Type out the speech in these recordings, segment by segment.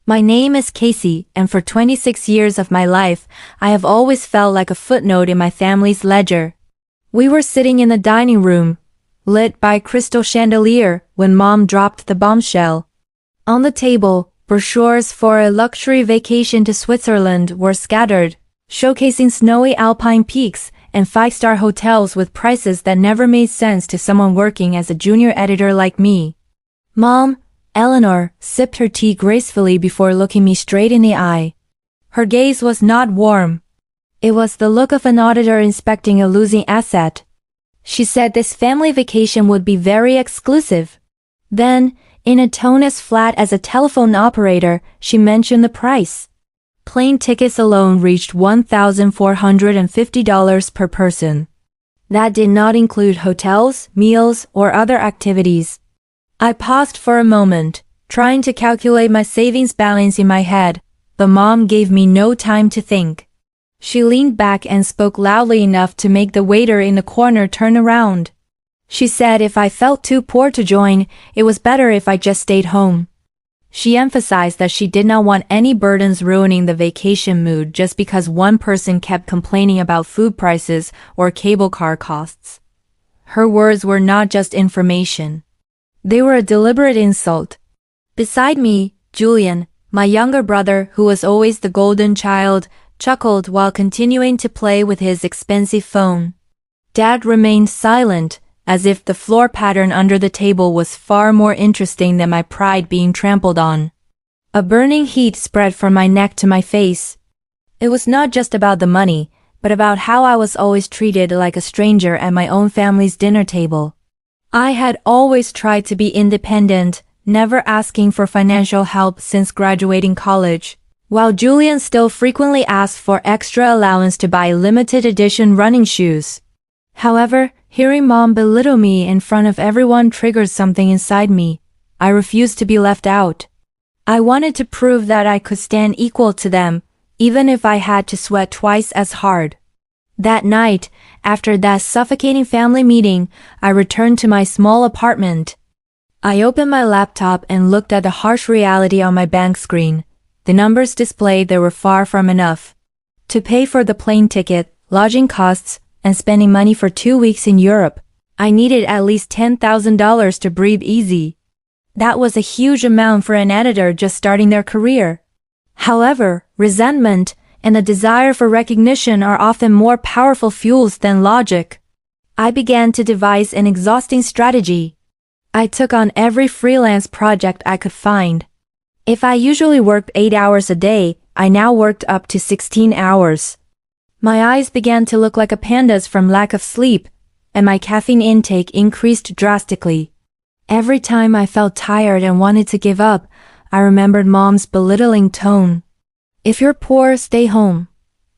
My name is Casey, and for 26 years of my life, I have always felt like a footnote in my family's ledger. We were sitting in the dining room, lit by a crystal chandelier, when Mom dropped the bombshell. On the table, brochures for a luxury vacation to Switzerland were scattered, showcasing snowy alpine peaks and five-star hotels with prices that never made sense to someone working as a junior editor like me. Mom, Eleanor, sipped her tea gracefully before looking me straight in the eye. Her gaze was not warm. It was the look of an auditor inspecting a losing asset. She said this family vacation would be very exclusive. Then, in a tone as flat as a telephone operator, she mentioned the price. Plane tickets alone reached $1,450 per person. That did not include hotels, meals, or other activities. I paused for a moment, trying to calculate my savings balance in my head, but Mom gave me no time to think. She leaned back and spoke loudly enough to make the waiter in the corner turn around. She said if I felt too poor to join, it was better if I just stayed home. She emphasized that she did not want any burdens ruining the vacation mood just because one person kept complaining about food prices or cable car costs. Her words were not just information. They were a deliberate insult. Beside me, Julian, my younger brother, who was always the golden child, chuckled while continuing to play with his expensive phone. Dad remained silent, as if the floor pattern under the table was far more interesting than my pride being trampled on. A burning heat spread from my neck to my face. It was not just about the money, but about how I was always treated like a stranger at my own family's dinner table. I had always tried to be independent, never asking for financial help since graduating college, while Julian still frequently asked for extra allowance to buy limited edition running shoes. However, hearing Mom belittle me in front of everyone triggered something inside me. I refused to be left out. I wanted to prove that I could stand equal to them, even if I had to sweat twice as hard. That night, after that suffocating family meeting, I returned to my small apartment. I opened my laptop and looked at the harsh reality on my bank screen. The numbers displayed there were far from enough to pay for the plane ticket, lodging costs, and spending money for 2 weeks in Europe. I needed at least $10,000 to breathe easy. That was a huge amount for an editor just starting their career. However, resentment and the desire for recognition are often more powerful fuels than logic. I began to devise an exhausting strategy. I took on every freelance project I could find. If I usually worked 8 hours a day, I now worked up to 16 hours. My eyes began to look like a panda's from lack of sleep, and my caffeine intake increased drastically. Every time I felt tired and wanted to give up, I remembered Mom's belittling tone. If you're poor, stay home.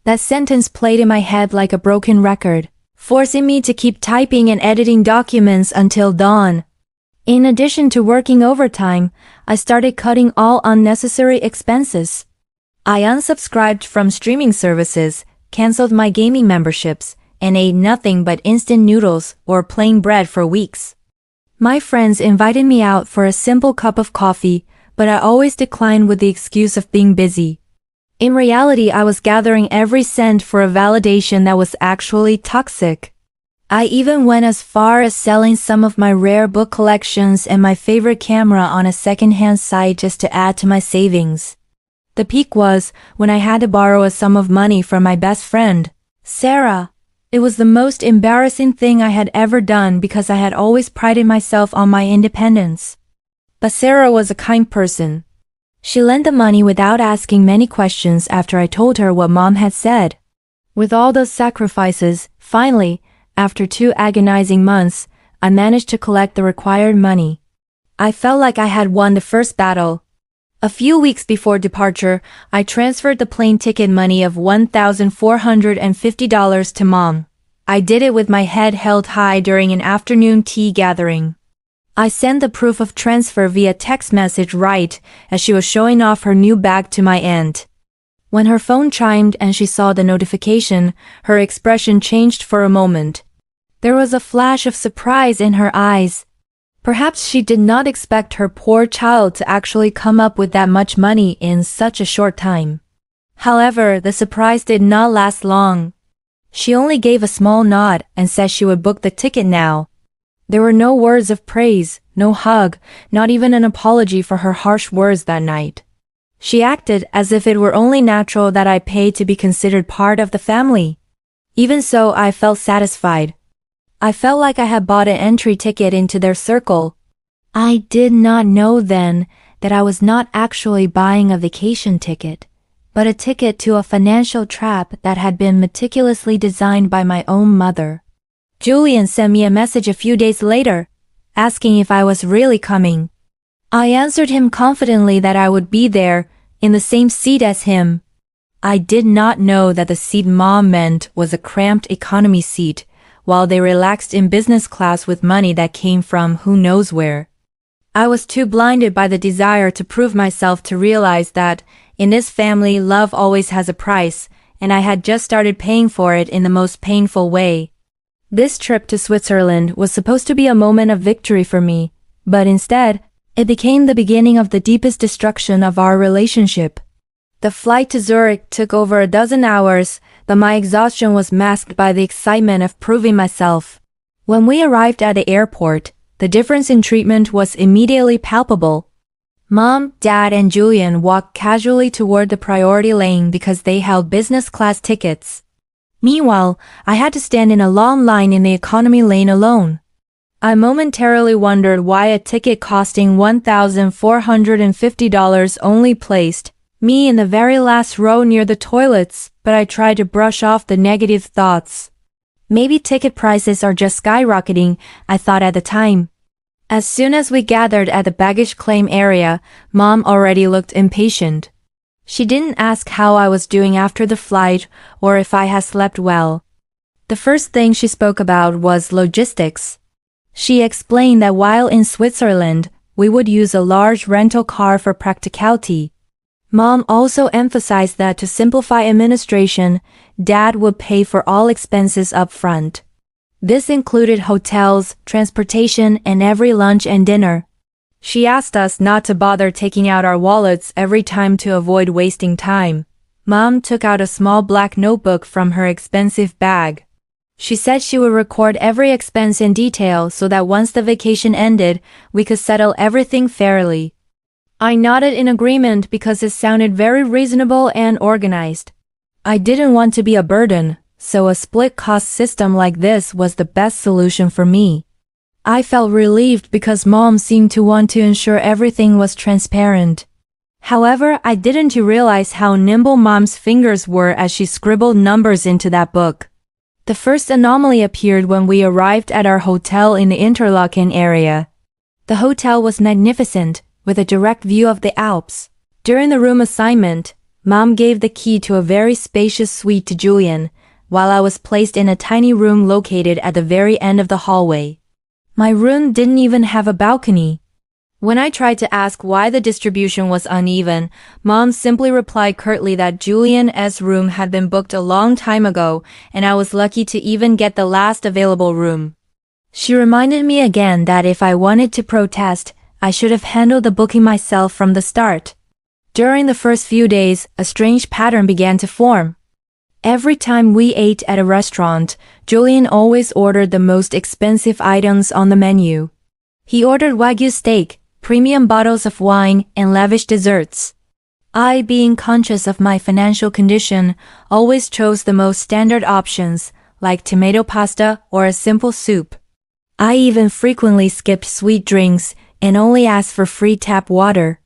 That sentence played in my head like a broken record, forcing me to keep typing and editing documents until dawn. In addition to working overtime, I started cutting all unnecessary expenses. I unsubscribed from streaming services, canceled my gaming memberships, and ate nothing but instant noodles or plain bread for weeks. My friends invited me out for a simple cup of coffee, but I always declined with the excuse of being busy. In reality, I was gathering every cent for a validation that was actually toxic. I even went as far as selling some of my rare book collections and my favorite camera on a second-hand site just to add to my savings. The peak was when I had to borrow a sum of money from my best friend, Sarah. It was the most embarrassing thing I had ever done because I had always prided myself on my independence. But Sarah was a kind person. She lent the money without asking many questions after I told her what Mom had said. With all those sacrifices, finally, after 2 agonizing months, I managed to collect the required money. I felt like I had won the first battle. A few weeks before departure, I transferred the plane ticket money of $1,450 to Mom. I did it with my head held high during an afternoon tea gathering. I sent the proof of transfer via text message right as she was showing off her new bag to my aunt. When her phone chimed and she saw the notification, her expression changed for a moment. There was a flash of surprise in her eyes. Perhaps she did not expect her poor child to actually come up with that much money in such a short time. However, the surprise did not last long. She only gave a small nod and said she would book the ticket now. There were no words of praise, no hug, not even an apology for her harsh words that night. She acted as if it were only natural that I pay to be considered part of the family. Even so, I felt satisfied. I felt like I had bought an entry ticket into their circle. I did not know then that I was not actually buying a vacation ticket, but a ticket to a financial trap that had been meticulously designed by my own mother. Julian sent me a message a few days later, asking if I was really coming. I answered him confidently that I would be there, in the same seat as him. I did not know that the seat Mom meant was a cramped economy seat, while they relaxed in business class with money that came from who knows where. I was too blinded by the desire to prove myself to realize that, in this family, love always has a price, and I had just started paying for it in the most painful way. This trip to Switzerland was supposed to be a moment of victory for me, but instead, it became the beginning of the deepest destruction of our relationship. The flight to Zurich took over a dozen hours, but my exhaustion was masked by the excitement of proving myself. When we arrived at the airport, the difference in treatment was immediately palpable. Mom, Dad, and Julian walked casually toward the priority lane because they held business class tickets. Meanwhile, I had to stand in a long line in the economy lane alone. I momentarily wondered why a ticket costing $1,450 only placed me in the very last row near the toilets, but I tried to brush off the negative thoughts. Maybe ticket prices are just skyrocketing, I thought at the time. As soon as we gathered at the baggage claim area, Mom already looked impatient. She didn't ask how I was doing after the flight or if I had slept well. The first thing she spoke about was logistics. She explained that while in Switzerland, we would use a large rental car for practicality. Mom also emphasized that to simplify administration, Dad would pay for all expenses up front. This included hotels, transportation, and every lunch and dinner. She asked us not to bother taking out our wallets every time to avoid wasting time. Mom took out a small black notebook from her expensive bag. She said she would record every expense in detail so that once the vacation ended, we could settle everything fairly. I nodded in agreement because it sounded very reasonable and organized. I didn't want to be a burden, so a split cost system like this was the best solution for me. I felt relieved because Mom seemed to want to ensure everything was transparent. However, I didn't realize how nimble Mom's fingers were as she scribbled numbers into that book. The first anomaly appeared when we arrived at our hotel in the Interlaken area. The hotel was magnificent, with a direct view of the Alps. During the room assignment, Mom gave the key to a very spacious suite to Julian, while I was placed in a tiny room located at the very end of the hallway. My room didn't even have a balcony. When I tried to ask why the distribution was uneven, Mom simply replied curtly that Julian's room had been booked a long time ago, and I was lucky to even get the last available room. She reminded me again that if I wanted to protest, I should have handled the booking myself from the start. During the first few days, a strange pattern began to form. Every time we ate at a restaurant, Julian always ordered the most expensive items on the menu. He ordered Wagyu steak, premium bottles of wine, and lavish desserts. I, being conscious of my financial condition, always chose the most standard options, like tomato pasta or a simple soup. I even frequently skipped sweet drinks and only asked for free tap water.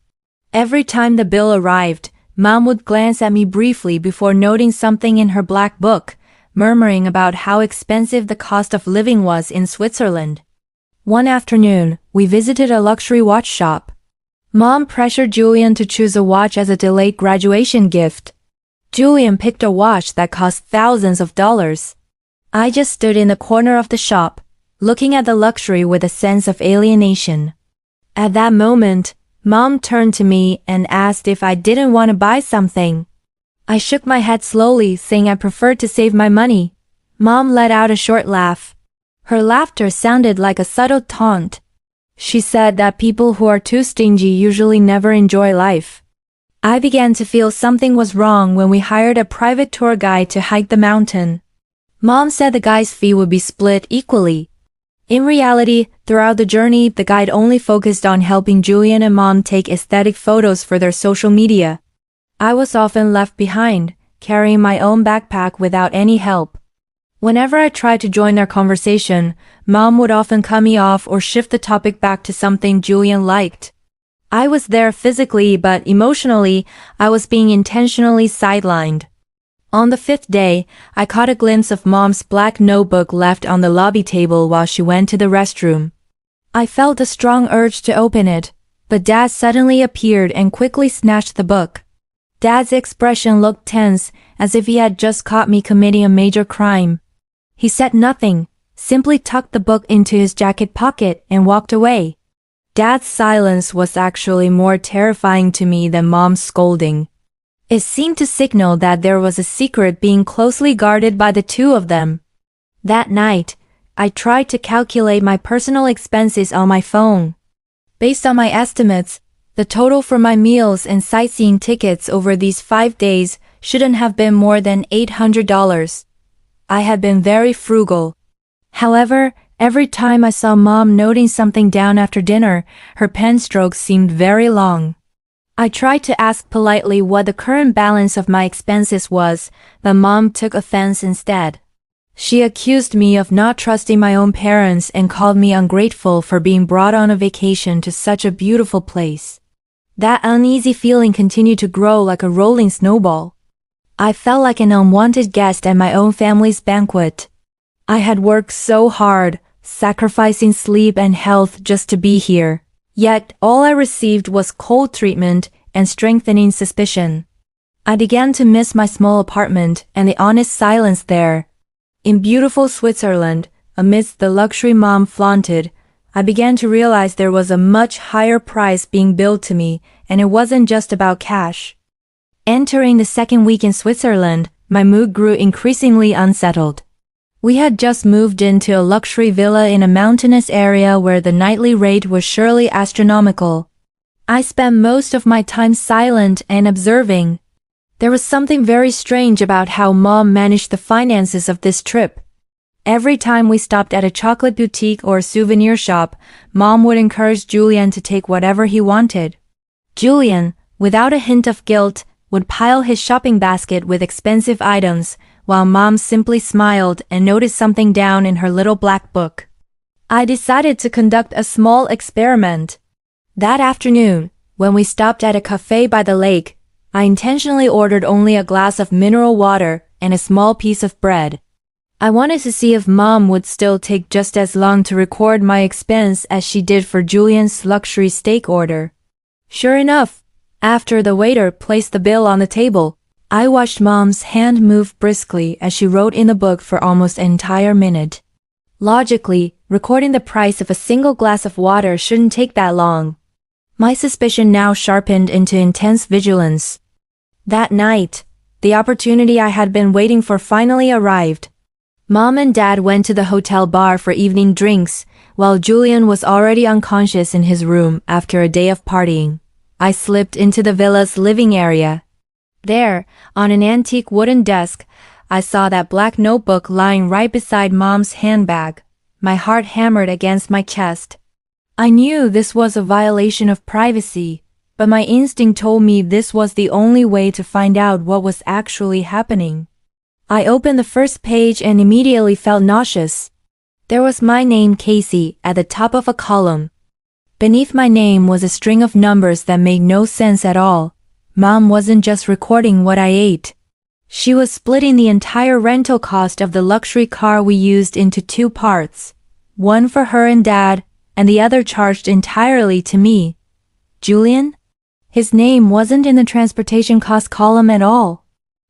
Every time the bill arrived, Mom would glance at me briefly before noting something in her black book, murmuring about how expensive the cost of living was in Switzerland. One afternoon, we visited a luxury watch shop. Mom pressured Julian to choose a watch as a delayed graduation gift. Julian picked a watch that cost thousands of dollars. I just stood in the corner of the shop, looking at the luxury with a sense of alienation. At that moment, Mom turned to me and asked if I didn't want to buy something. I shook my head slowly, saying I preferred to save my money. Mom let out a short laugh. Her laughter sounded like a subtle taunt. She said that people who are too stingy usually never enjoy life. I began to feel something was wrong when we hired a private tour guide to hike the mountain. Mom said the guy's fee would be split equally. In reality, throughout the journey, the guide only focused on helping Julian and Mom take aesthetic photos for their social media. I was often left behind, carrying my own backpack without any help. Whenever I tried to join their conversation, Mom would often cut me off or shift the topic back to something Julian liked. I was there physically, but emotionally, I was being intentionally sidelined. On the 5th day, I caught a glimpse of Mom's black notebook left on the lobby table while she went to the restroom. I felt a strong urge to open it, but Dad suddenly appeared and quickly snatched the book. Dad's expression looked tense, as if he had just caught me committing a major crime. He said nothing, simply tucked the book into his jacket pocket and walked away. Dad's silence was actually more terrifying to me than Mom's scolding. It seemed to signal that there was a secret being closely guarded by the two of them. That night, I tried to calculate my personal expenses on my phone. Based on my estimates, the total for my meals and sightseeing tickets over these 5 days shouldn't have been more than $800. I had been very frugal. However, every time I saw Mom noting something down after dinner, her pen strokes seemed very long. I tried to ask politely what the current balance of my expenses was, but Mom took offense instead. She accused me of not trusting my own parents and called me ungrateful for being brought on a vacation to such a beautiful place. That uneasy feeling continued to grow like a rolling snowball. I felt like an unwanted guest at my own family's banquet. I had worked so hard, sacrificing sleep and health just to be here. Yet, all I received was cold treatment and strengthening suspicion. I began to miss my small apartment and the honest silence there. In beautiful Switzerland, amidst the luxury Mom flaunted, I began to realize there was a much higher price being billed to me, and it wasn't just about cash. Entering the 2nd week in Switzerland, my mood grew increasingly unsettled. We had just moved into a luxury villa in a mountainous area where the nightly rate was surely astronomical. I spent most of my time silent and observing. There was something very strange about how Mom managed the finances of this trip. Every time we stopped at a chocolate boutique or a souvenir shop, Mom would encourage Julian to take whatever he wanted. Julian, without a hint of guilt, would pile his shopping basket with expensive items, while Mom simply smiled and noticed something down in her little black book. I decided to conduct a small experiment. That afternoon, when we stopped at a cafe by the lake, I intentionally ordered only a glass of mineral water and a small piece of bread. I wanted to see if Mom would still take just as long to record my expense as she did for Julian's luxury steak order. Sure enough, after the waiter placed the bill on the table, I watched Mom's hand move briskly as she wrote in the book for almost an entire minute. Logically, recording the price of a single glass of water shouldn't take that long. My suspicion now sharpened into intense vigilance. That night, the opportunity I had been waiting for finally arrived. Mom and Dad went to the hotel bar for evening drinks, while Julian was already unconscious in his room after a day of partying. I slipped into the villa's living area. There, on an antique wooden desk, I saw that black notebook lying right beside Mom's handbag. My heart hammered against my chest. I knew this was a violation of privacy, but my instinct told me this was the only way to find out what was actually happening. I opened the first page and immediately felt nauseous. There was my name, Casey, at the top of a column. Beneath my name was a string of numbers that made no sense at all. Mom wasn't just recording what I ate. She was splitting the entire rental cost of the luxury car we used into 2 parts. One for her and Dad, and the other charged entirely to me. Julian? His name wasn't in the transportation cost column at all.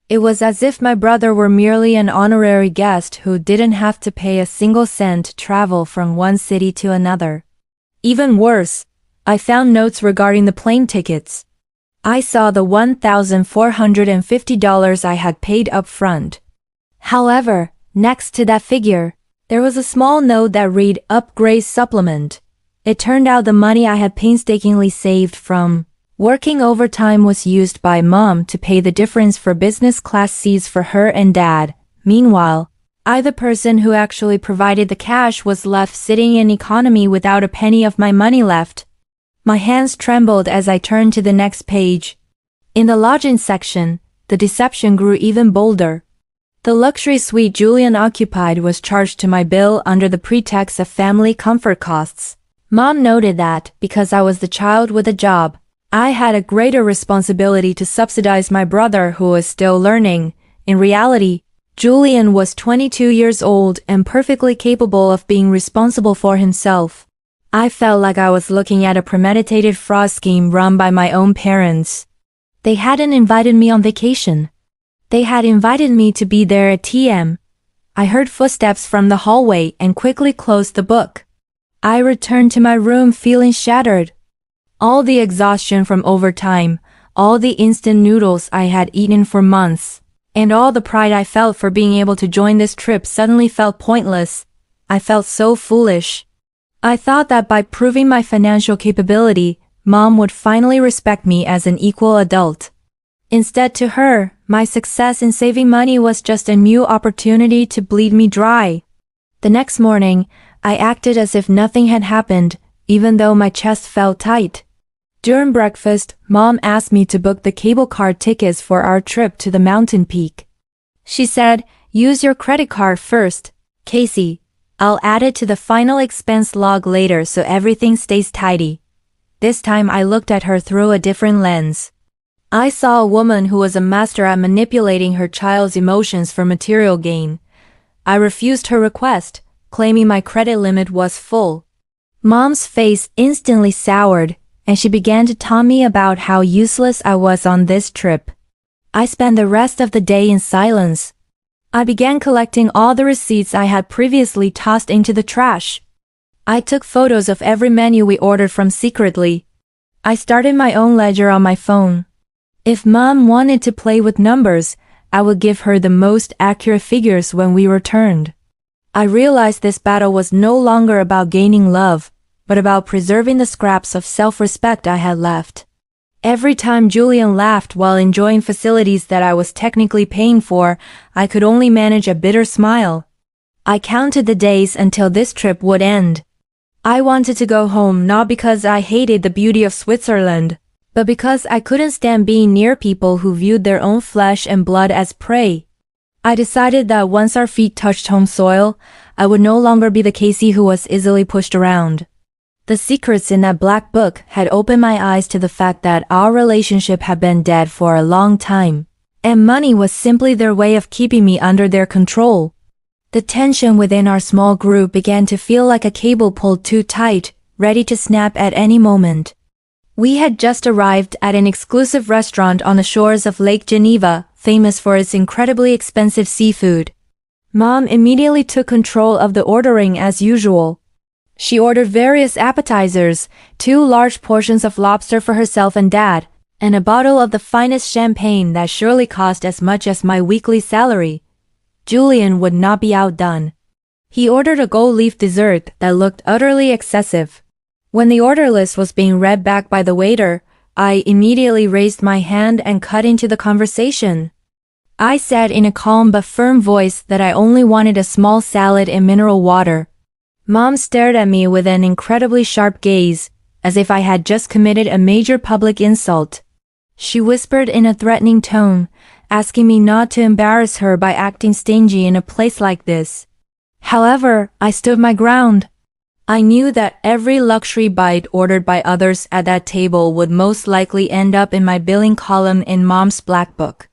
It was as if my brother were merely an honorary guest who didn't have to pay a single cent to travel from one city to another. Even worse, I found notes regarding the plane tickets. I saw the $1,450 I had paid up front. However, next to that figure, there was a small note that read Upgrade Supplement. It turned out the money I had painstakingly saved from working overtime was used by Mom to pay the difference for business class seats for her and Dad. Meanwhile, I, the person who actually provided the cash, was left sitting in economy without a penny of my money left. My hands trembled as I turned to the next page. In the lodging section, the deception grew even bolder. The luxury suite Julian occupied was charged to my bill under the pretext of family comfort costs. Mom noted that, because I was the child with a job, I had a greater responsibility to subsidize my brother who was still learning. In reality, Julian was 22 years old and perfectly capable of being responsible for himself. I felt like I was looking at a premeditated fraud scheme run by my own parents. They hadn't invited me on vacation. They had invited me to be there at TM. I heard footsteps from the hallway and quickly closed the book. I returned to my room feeling shattered. All the exhaustion from overtime, all the instant noodles I had eaten for months, and all the pride I felt for being able to join this trip suddenly felt pointless. I felt so foolish. I thought that by proving my financial capability, Mom would finally respect me as an equal adult. Instead, to her, my success in saving money was just a new opportunity to bleed me dry. The next morning, I acted as if nothing had happened, even though my chest felt tight. During breakfast, Mom asked me to book the cable car tickets for our trip to the mountain peak. She said, "Use your credit card first, Casey. I'll add it to the final expense log later so everything stays tidy." This time I looked at her through a different lens. I saw a woman who was a master at manipulating her child's emotions for material gain. I refused her request, claiming my credit limit was full. Mom's face instantly soured, and she began to taunt me about how useless I was on this trip. I spent the rest of the day in silence. I began collecting all the receipts I had previously tossed into the trash. I took photos of every menu we ordered from secretly. I started my own ledger on my phone. If Mom wanted to play with numbers, I would give her the most accurate figures when we returned. I realized this battle was no longer about gaining love, but about preserving the scraps of self-respect I had left. Every time Julian laughed while enjoying facilities that I was technically paying for, I could only manage a bitter smile. I counted the days until this trip would end. I wanted to go home not because I hated the beauty of Switzerland, but because I couldn't stand being near people who viewed their own flesh and blood as prey. I decided that once our feet touched home soil, I would no longer be the Casey who was easily pushed around. The secrets in that black book had opened my eyes to the fact that our relationship had been dead for a long time, and money was simply their way of keeping me under their control. The tension within our small group began to feel like a cable pulled too tight, ready to snap at any moment. We had just arrived at an exclusive restaurant on the shores of Lake Geneva, famous for its incredibly expensive seafood. Mom immediately took control of the ordering as usual. She ordered various appetizers, 2 large portions of lobster for herself and Dad, and a bottle of the finest champagne that surely cost as much as my weekly salary. Julian would not be outdone. He ordered a gold leaf dessert that looked utterly excessive. When the order list was being read back by the waiter, I immediately raised my hand and cut into the conversation. I said in a calm but firm voice that I only wanted a small salad and mineral water. Mom stared at me with an incredibly sharp gaze, as if I had just committed a major public insult. She whispered in a threatening tone, asking me not to embarrass her by acting stingy in a place like this. However, I stood my ground. I knew that every luxury bite ordered by others at that table would most likely end up in my billing column in Mom's black book.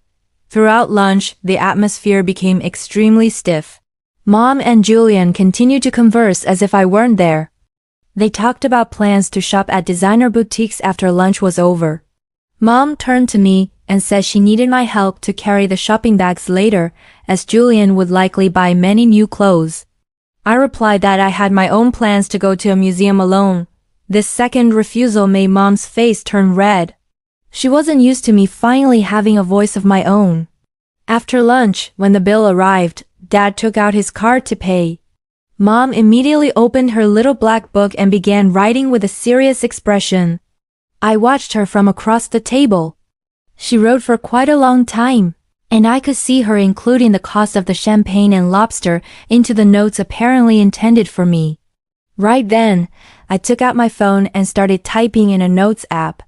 Throughout lunch, the atmosphere became extremely stiff. Mom and Julian continued to converse as if I weren't there. They talked about plans to shop at designer boutiques after lunch was over. Mom turned to me and said she needed my help to carry the shopping bags later, as Julian would likely buy many new clothes. I replied that I had my own plans to go to a museum alone. This second refusal made Mom's face turn red. She wasn't used to me finally having a voice of my own. After lunch, when the bill arrived, Dad took out his card to pay. Mom immediately opened her little black book and began writing with a serious expression. I watched her from across the table. She wrote for quite a long time, and I could see her including the cost of the champagne and lobster into the notes apparently intended for me. Right then, I took out my phone and started typing in a notes app.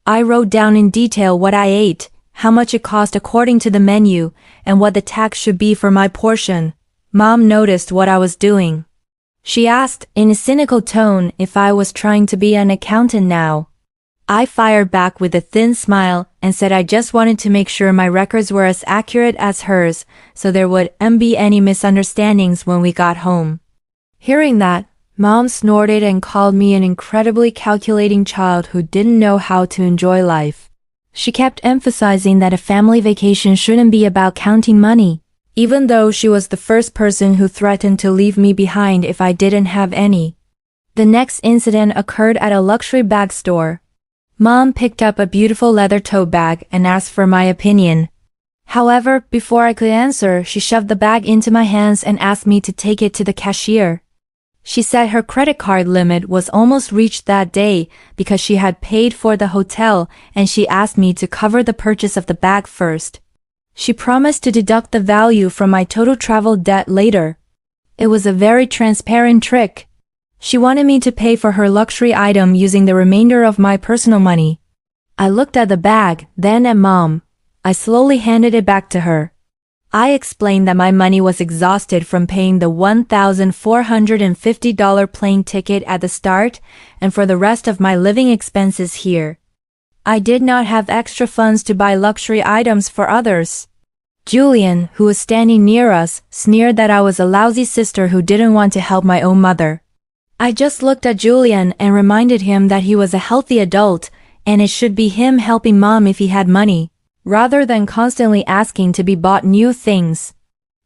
I wrote down in detail what I ate, how much it cost according to the menu, and what the tax should be for my portion. Mom noticed what I was doing. She asked, in a cynical tone, if I was trying to be an accountant now. I fired back with a thin smile and said I just wanted to make sure my records were as accurate as hers, so there wouldn't be any misunderstandings when we got home. Hearing that, Mom snorted and called me an incredibly calculating child who didn't know how to enjoy life. She kept emphasizing that a family vacation shouldn't be about counting money, even though she was the first person who threatened to leave me behind if I didn't have any. The next incident occurred at a luxury bag store. Mom picked up a beautiful leather tote bag and asked for my opinion. However, before I could answer, she shoved the bag into my hands and asked me to take it to the cashier. She said her credit card limit was almost reached that day because she had paid for the hotel, and she asked me to cover the purchase of the bag first. She promised to deduct the value from my total travel debt later. It was a very transparent trick. She wanted me to pay for her luxury item using the remainder of my personal money. I looked at the bag, then at Mom. I slowly handed it back to her. I explained that my money was exhausted from paying the $1,450 plane ticket at the start and for the rest of my living expenses here. I did not have extra funds to buy luxury items for others. Julian, who was standing near us, sneered that I was a lousy sister who didn't want to help my own mother. I just looked at Julian and reminded him that he was a healthy adult and it should be him helping Mom if he had money, rather than constantly asking to be bought new things.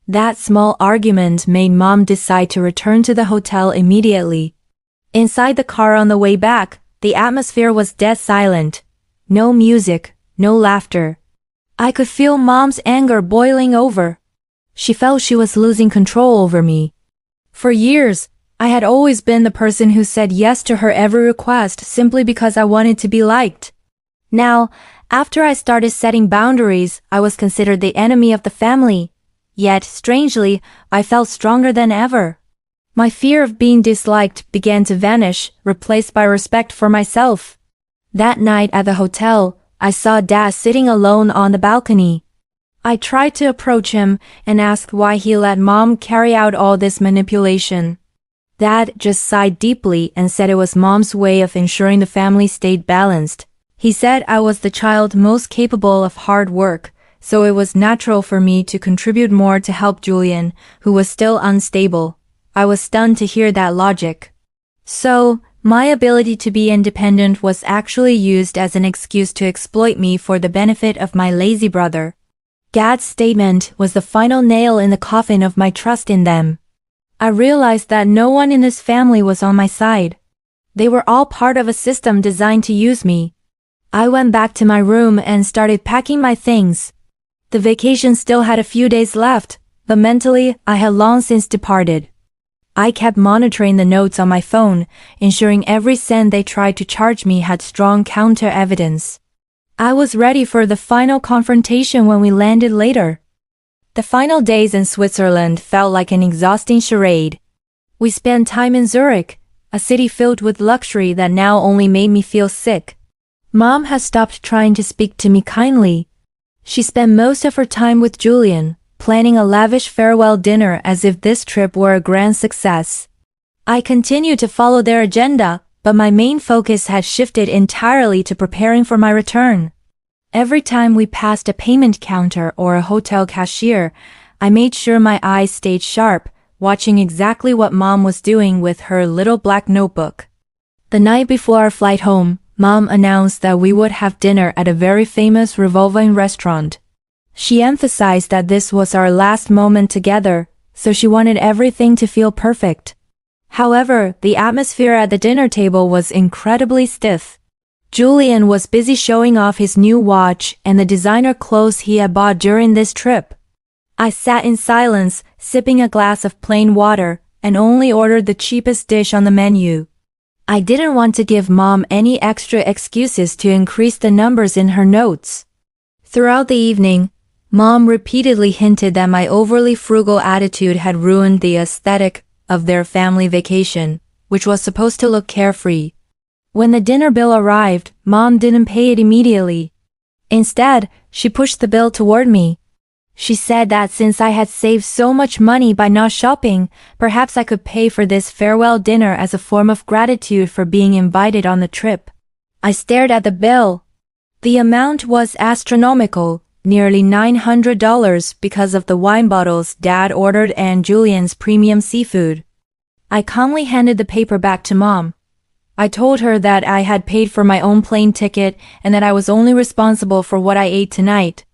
That small argument made Mom decide to return to the hotel immediately. Inside the car on the way back, the atmosphere was dead silent. No music, no laughter. I could feel Mom's anger boiling over. She felt she was losing control over me. For years, I had always been the person who said yes to her every request simply because I wanted to be liked. Now, after I started setting boundaries, I was considered the enemy of the family. Yet, strangely, I felt stronger than ever. My fear of being disliked began to vanish, replaced by respect for myself. That night at the hotel, I saw Dad sitting alone on the balcony. I tried to approach him and ask why he let Mom carry out all this manipulation. Dad just sighed deeply and said it was Mom's way of ensuring the family stayed balanced. He said I was the child most capable of hard work, so it was natural for me to contribute more to help Julian, who was still unstable. I was stunned to hear that logic. So, my ability to be independent was actually used as an excuse to exploit me for the benefit of my lazy brother. Dad's statement was the final nail in the coffin of my trust in them. I realized that no one in this family was on my side. They were all part of a system designed to use me. I went back to my room and started packing my things. The vacation still had a few days left, but mentally, I had long since departed. I kept monitoring the notes on my phone, ensuring every cent they tried to charge me had strong counter-evidence. I was ready for the final confrontation when we landed later. The final days in Switzerland felt like an exhausting charade. We spent time in Zurich, a city filled with luxury that now only made me feel sick. Mom has stopped trying to speak to me kindly. She spent most of her time with Julian, planning a lavish farewell dinner as if this trip were a grand success. I continued to follow their agenda, but my main focus had shifted entirely to preparing for my return. Every time we passed a payment counter or a hotel cashier, I made sure my eyes stayed sharp, watching exactly what Mom was doing with her little black notebook. The night before our flight home, Mom announced that we would have dinner at a very famous revolving restaurant. She emphasized that this was our last moment together, so she wanted everything to feel perfect. However, the atmosphere at the dinner table was incredibly stiff. Julian was busy showing off his new watch and the designer clothes he had bought during this trip. I sat in silence, sipping a glass of plain water, and only ordered the cheapest dish on the menu. I didn't want to give Mom any extra excuses to increase the numbers in her notes. Throughout the evening, Mom repeatedly hinted that my overly frugal attitude had ruined the aesthetic of their family vacation, which was supposed to look carefree. When the dinner bill arrived, Mom didn't pay it immediately. Instead, she pushed the bill toward me. She said that since I had saved so much money by not shopping, perhaps I could pay for this farewell dinner as a form of gratitude for being invited on the trip. I stared at the bill. The amount was astronomical, nearly $900 because of the wine bottles Dad ordered and Julian's premium seafood. I calmly handed the paper back to Mom. I told her that I had paid for my own plane ticket and that I was only responsible for what I ate tonight.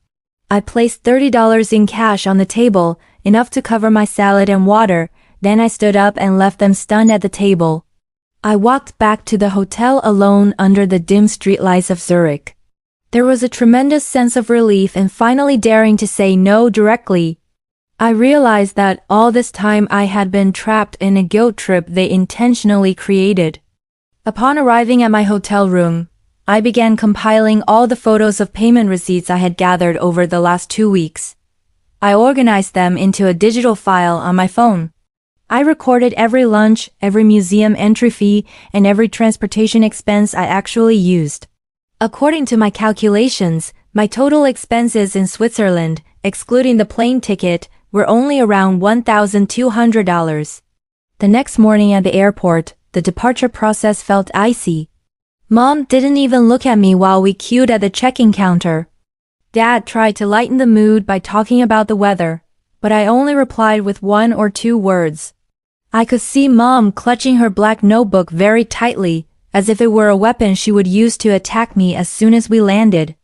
I placed $30 in cash on the table, enough to cover my salad and water, then I stood up and left them stunned at the table. I walked back to the hotel alone under the dim streetlights of Zurich. There was a tremendous sense of relief in finally daring to say no directly. I realized that all this time I had been trapped in a guilt trip they intentionally created. Upon arriving at my hotel room, I began compiling all the photos of payment receipts I had gathered over the last 2 weeks. I organized them into a digital file on my phone. I recorded every lunch, every museum entry fee, and every transportation expense I actually used. According to my calculations, my total expenses in Switzerland, excluding the plane ticket, were only around $1,200. The next morning at the airport, the departure process felt icy. Mom didn't even look at me while we queued at the check-in counter. Dad tried to lighten the mood by talking about the weather, but I only replied with 1 or 2 words. I could see Mom clutching her black notebook very tightly, as if it were a weapon she would use to attack me as soon as we landed.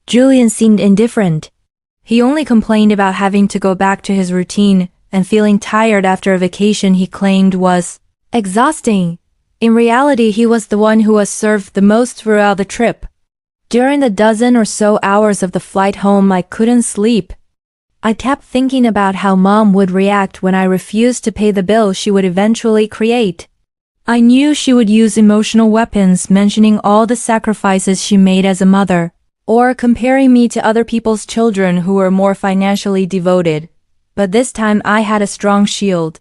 Julian seemed indifferent. He only complained about having to go back to his routine and feeling tired after a vacation he claimed was exhausting. In reality, he was the one who was served the most throughout the trip. During the dozen or so hours of the flight home, I couldn't sleep. I kept thinking about how Mom would react when I refused to pay the bill she would eventually create. I knew she would use emotional weapons, mentioning all the sacrifices she made as a mother, or comparing me to other people's children who were more financially devoted. But this time I had a strong shield.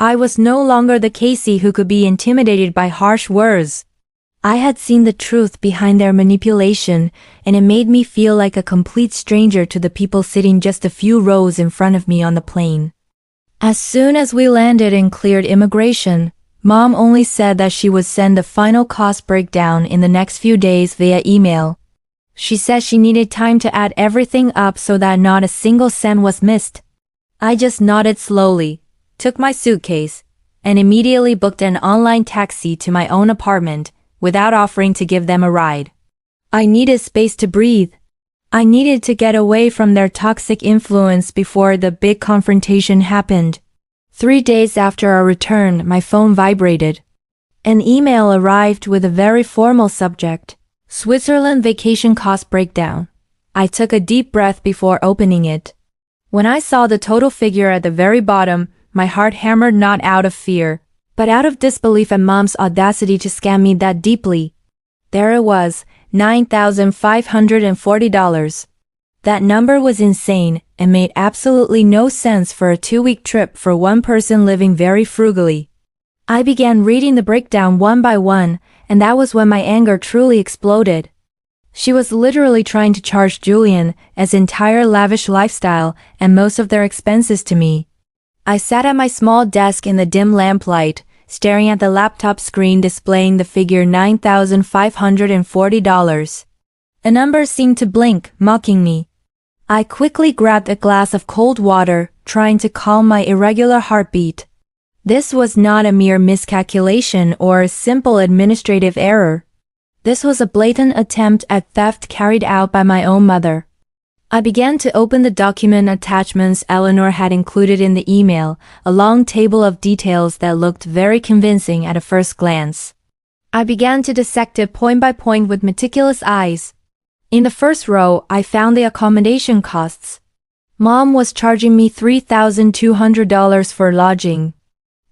I was no longer the Casey who could be intimidated by harsh words. I had seen the truth behind their manipulation, and it made me feel like a complete stranger to the people sitting just a few rows in front of me on the plane. As soon as we landed and cleared immigration, Mom only said that she would send the final cost breakdown in the next few days via email. She said she needed time to add everything up so that not a single cent was missed. I just nodded slowly, took my suitcase, and immediately booked an online taxi to my own apartment without offering to give them a ride. I needed space to breathe. I needed to get away from their toxic influence before the big confrontation happened. 3 days after our return, my phone vibrated. An email arrived with a very formal subject: Switzerland vacation cost breakdown. I took a deep breath before opening it. When I saw the total figure at the very bottom, my heart hammered, not out of fear, but out of disbelief at Mom's audacity to scam me that deeply. There it was, $9,540. That number was insane and made absolutely no sense for a 2-week trip for one person living very frugally. I began reading the breakdown one by one, and that was when my anger truly exploded. She was literally trying to charge Julian as entire lavish lifestyle and most of their expenses to me. I sat at my small desk in the dim lamplight, staring at the laptop screen displaying the figure $9,540. A number seemed to blink, mocking me. I quickly grabbed a glass of cold water, trying to calm my irregular heartbeat. This was not a mere miscalculation or a simple administrative error. This was a blatant attempt at theft carried out by my own mother. I began to open the document attachments Eleanor had included in the email, a long table of details that looked very convincing at a first glance. I began to dissect it point by point with meticulous eyes. In the first row, I found the accommodation costs. Mom was charging me $3,200 for lodging.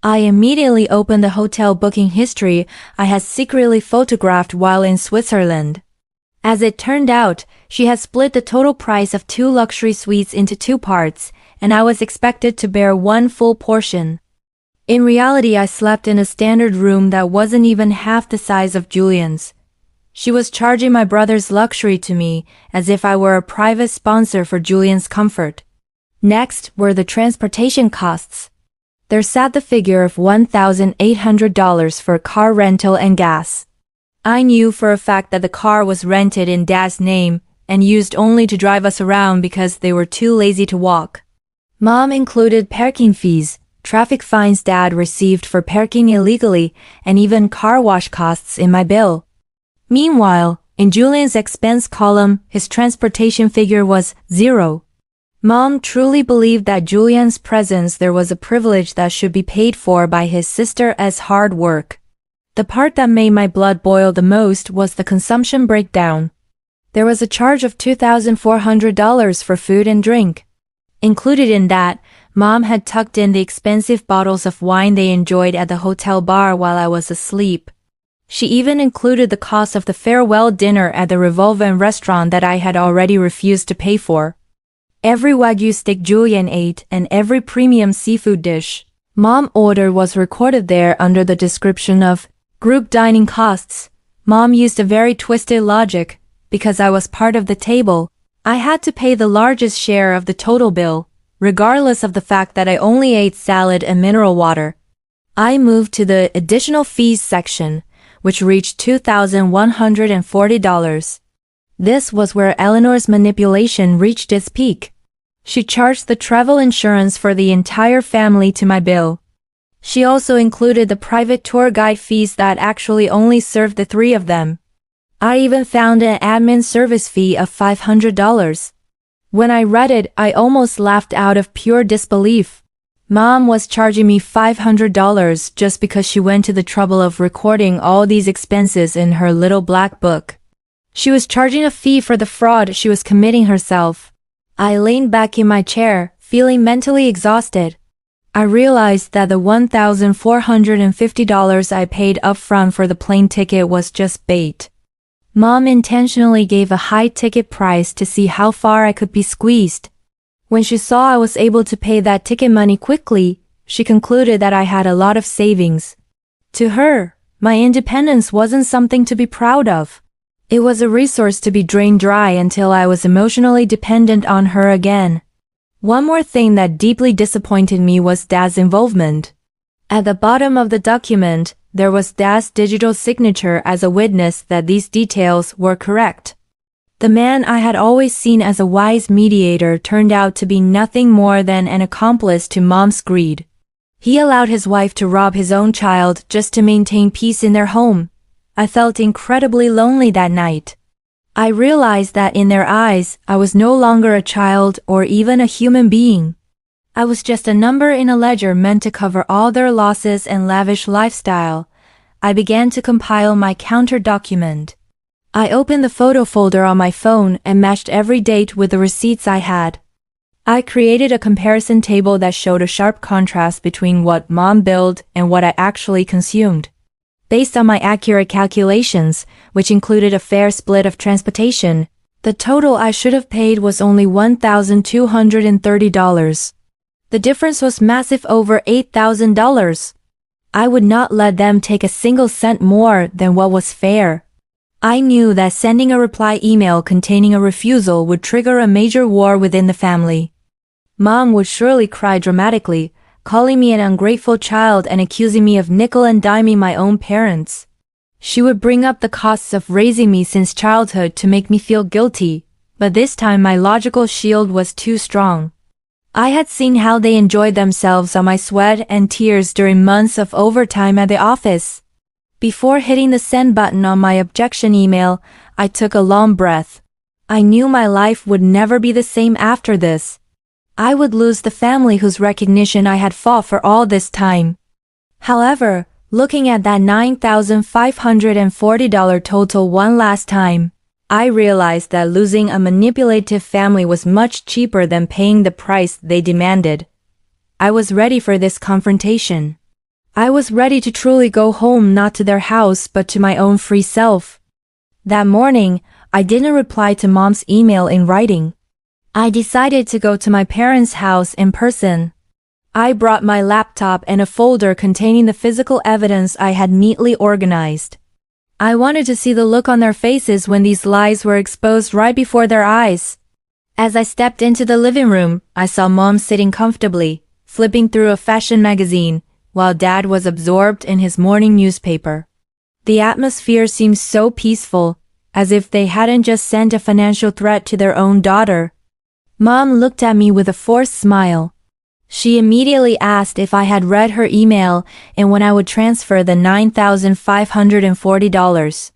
I immediately opened the hotel booking history I had secretly photographed while in Switzerland. As it turned out, she had split the total price of 2 luxury suites into 2 parts, and I was expected to bear 1 full portion. In reality, I slept in a standard room that wasn't even half the size of Julian's. She was charging my brother's luxury to me as if I were a private sponsor for Julian's comfort. Next were the transportation costs. There sat the figure of $1,800 for car rental and gas. I knew for a fact that the car was rented in Dad's name and used only to drive us around because they were too lazy to walk. Mom included parking fees, traffic fines Dad received for parking illegally, and even car wash costs in my bill. Meanwhile, in Julian's expense column, his transportation figure was 0. Mom truly believed that Julian's presence there was a privilege that should be paid for by his sister's hard work. The part that made my blood boil the most was the consumption breakdown. There was a charge of $2,400 for food and drink. Included in that, Mom had tucked in the expensive bottles of wine they enjoyed at the hotel bar while I was asleep. She even included the cost of the farewell dinner at the Revolven restaurant that I had already refused to pay for. Every Wagyu steak Julian ate and every premium seafood dish Mom ordered was recorded there under the description of group dining costs. Mom used a very twisted logic. Because I was part of the table, I had to pay the largest share of the total bill, regardless of the fact that I only ate salad and mineral water. I moved to the additional fees section, which reached $2,140. This was where Eleanor's manipulation reached its peak. She charged the travel insurance for the entire family to my bill. She also included the private tour guide fees that actually only served the 3 of them. I even found an admin service fee of $500. When I read it, I almost laughed out of pure disbelief. Mom was charging me $500 just because she went to the trouble of recording all these expenses in her little black book. She was charging a fee for the fraud she was committing herself. I leaned back in my chair, feeling mentally exhausted. I realized that the $1,450 I paid upfront for the plane ticket was just bait. Mom intentionally gave a high ticket price to see how far I could be squeezed. When she saw I was able to pay that ticket money quickly, she concluded that I had a lot of savings. To her, my independence wasn't something to be proud of. It was a resource to be drained dry until I was emotionally dependent on her again. One more thing that deeply disappointed me was Dad's involvement. At the bottom of the document, there was Dad's digital signature as a witness that these details were correct. The man I had always seen as a wise mediator turned out to be nothing more than an accomplice to Mom's greed. He allowed his wife to rob his own child just to maintain peace in their home. I felt incredibly lonely that night. I realized that in their eyes, I was no longer a child or even a human being. I was just a number in a ledger meant to cover all their losses and lavish lifestyle. I began to compile my counter document. I opened the photo folder on my phone and matched every date with the receipts I had. I created a comparison table that showed a sharp contrast between what Mom billed and what I actually consumed. Based on my accurate calculations, which included a fair split of transportation, the total I should have paid was only $1,230. The difference was massive, over $8,000. I would not let them take a single cent more than what was fair. I knew that sending a reply email containing a refusal would trigger a major war within the family. Mom would surely cry dramatically, calling me an ungrateful child and accusing me of nickel and diming my own parents. She would bring up the costs of raising me since childhood to make me feel guilty, but this time my logical shield was too strong. I had seen how they enjoyed themselves on my sweat and tears during months of overtime at the office. Before hitting the send button on my objection email, I took a long breath. I knew my life would never be the same after this. I would lose the family whose recognition I had fought for all this time. However, looking at that $9,540 total one last time, I realized that losing a manipulative family was much cheaper than paying the price they demanded. I was ready for this confrontation. I was ready to truly go home, not to their house but to my own free self. That morning, I didn't reply to Mom's email in writing. I decided to go to my parents' house in person. I brought my laptop and a folder containing the physical evidence I had neatly organized. I wanted to see the look on their faces when these lies were exposed right before their eyes. As I stepped into the living room, I saw Mom sitting comfortably, flipping through a fashion magazine, while Dad was absorbed in his morning newspaper. The atmosphere seemed so peaceful, as if they hadn't just sent a financial threat to their own daughter. Mom looked at me with a forced smile. She immediately asked if I had read her email and when I would transfer the $9,540.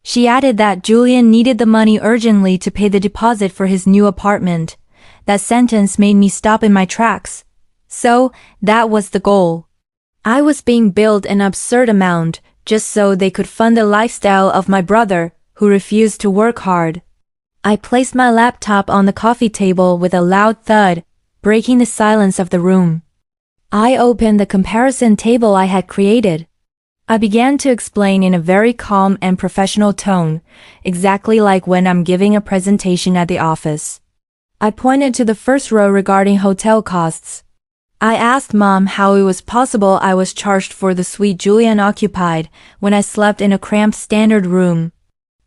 She added that Julian needed the money urgently to pay the deposit for his new apartment. That sentence made me stop in my tracks. So, that was the goal. I was being billed an absurd amount just so they could fund the lifestyle of my brother, who refused to work hard. I placed my laptop on the coffee table with a loud thud, breaking the silence of the room. I opened the comparison table I had created. I began to explain in a very calm and professional tone, exactly like when I'm giving a presentation at the office. I pointed to the first row regarding hotel costs. I asked Mom how it was possible I was charged for the suite Julian occupied when I slept in a cramped standard room.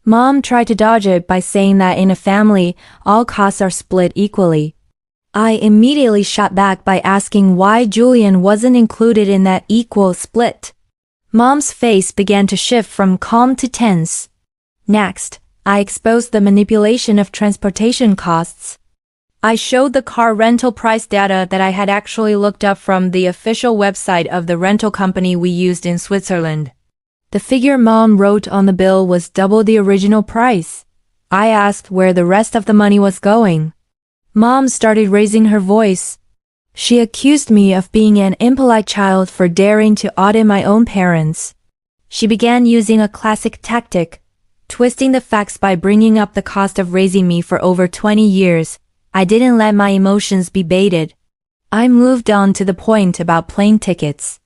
Mom tried to dodge it by saying that in a family, all costs are split equally. I immediately shot back by asking why Julian wasn't included in that equal split. Mom's face began to shift from calm to tense. Next, I exposed the manipulation of transportation costs. I showed the car rental price data that I had actually looked up from the official website of the rental company we used in Switzerland. The figure Mom wrote on the bill was double the original price. I asked where the rest of the money was going. Mom started raising her voice. She accused me of being an impolite child for daring to audit my own parents. She began using a classic tactic, twisting the facts by bringing up the cost of raising me for over 20 years. I didn't let my emotions be baited. I moved on to the point about plane tickets.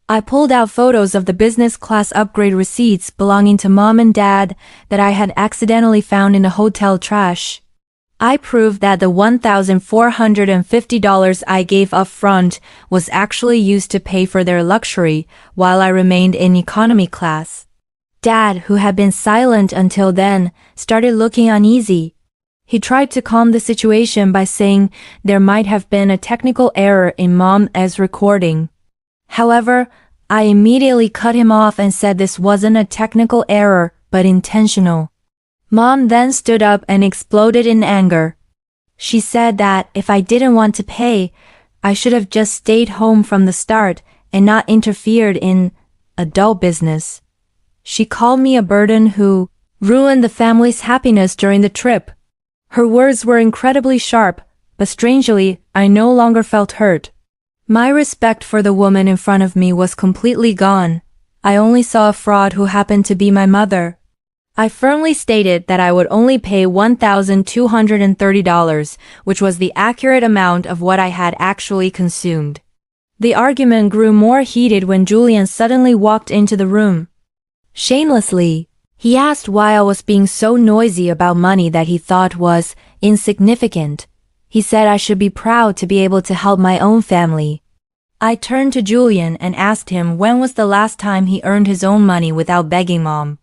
I pulled out photos of the business class upgrade receipts belonging to Mom and Dad that I had accidentally found in the hotel trash. I proved that the $1,450 I gave up front was actually used to pay for their luxury while I remained in economy class. Dad, who had been silent until then, started looking uneasy. He tried to calm the situation by saying there might have been a technical error in Mom's recording. However, I immediately cut him off and said this wasn't a technical error, but intentional. Mom then stood up and exploded in anger. She said that if I didn't want to pay, I should have just stayed home from the start and not interfered in adult business. She called me a burden who ruined the family's happiness during the trip. Her words were incredibly sharp, but strangely, I no longer felt hurt. My respect for the woman in front of me was completely gone. I only saw a fraud who happened to be my mother. I firmly stated that I would only pay $1,230, which was the accurate amount of what I had actually consumed. The argument grew more heated when Julian suddenly walked into the room. Shamelessly, he asked why I was being so noisy about money that he thought was insignificant. He said I should be proud to be able to help my own family. I turned to Julian and asked him when was the last time he earned his own money without begging Mom.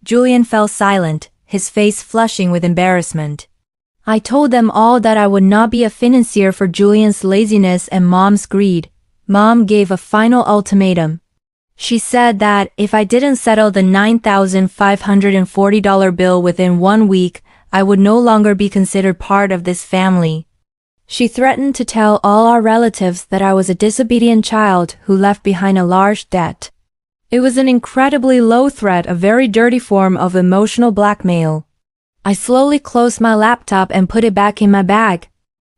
Julian fell silent, his face flushing with embarrassment. I told them all that I would not be a financier for Julian's laziness and Mom's greed. Mom gave a final ultimatum. She said that if I didn't settle the $9,540 bill within 1 week, I would no longer be considered part of this family. She threatened to tell all our relatives that I was a disobedient child who left behind a large debt. It was an incredibly low threat, a very dirty form of emotional blackmail. I slowly closed my laptop and put it back in my bag.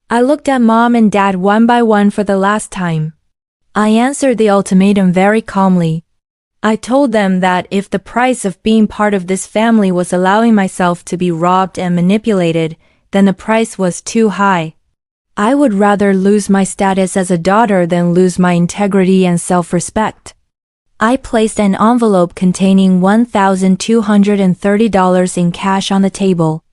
I looked at Mom and Dad one by one for the last time. I answered the ultimatum very calmly. I told them that if the price of being part of this family was allowing myself to be robbed and manipulated, then the price was too high. I would rather lose my status as a daughter than lose my integrity and self-respect. I placed an envelope containing $1,230 in cash on the table.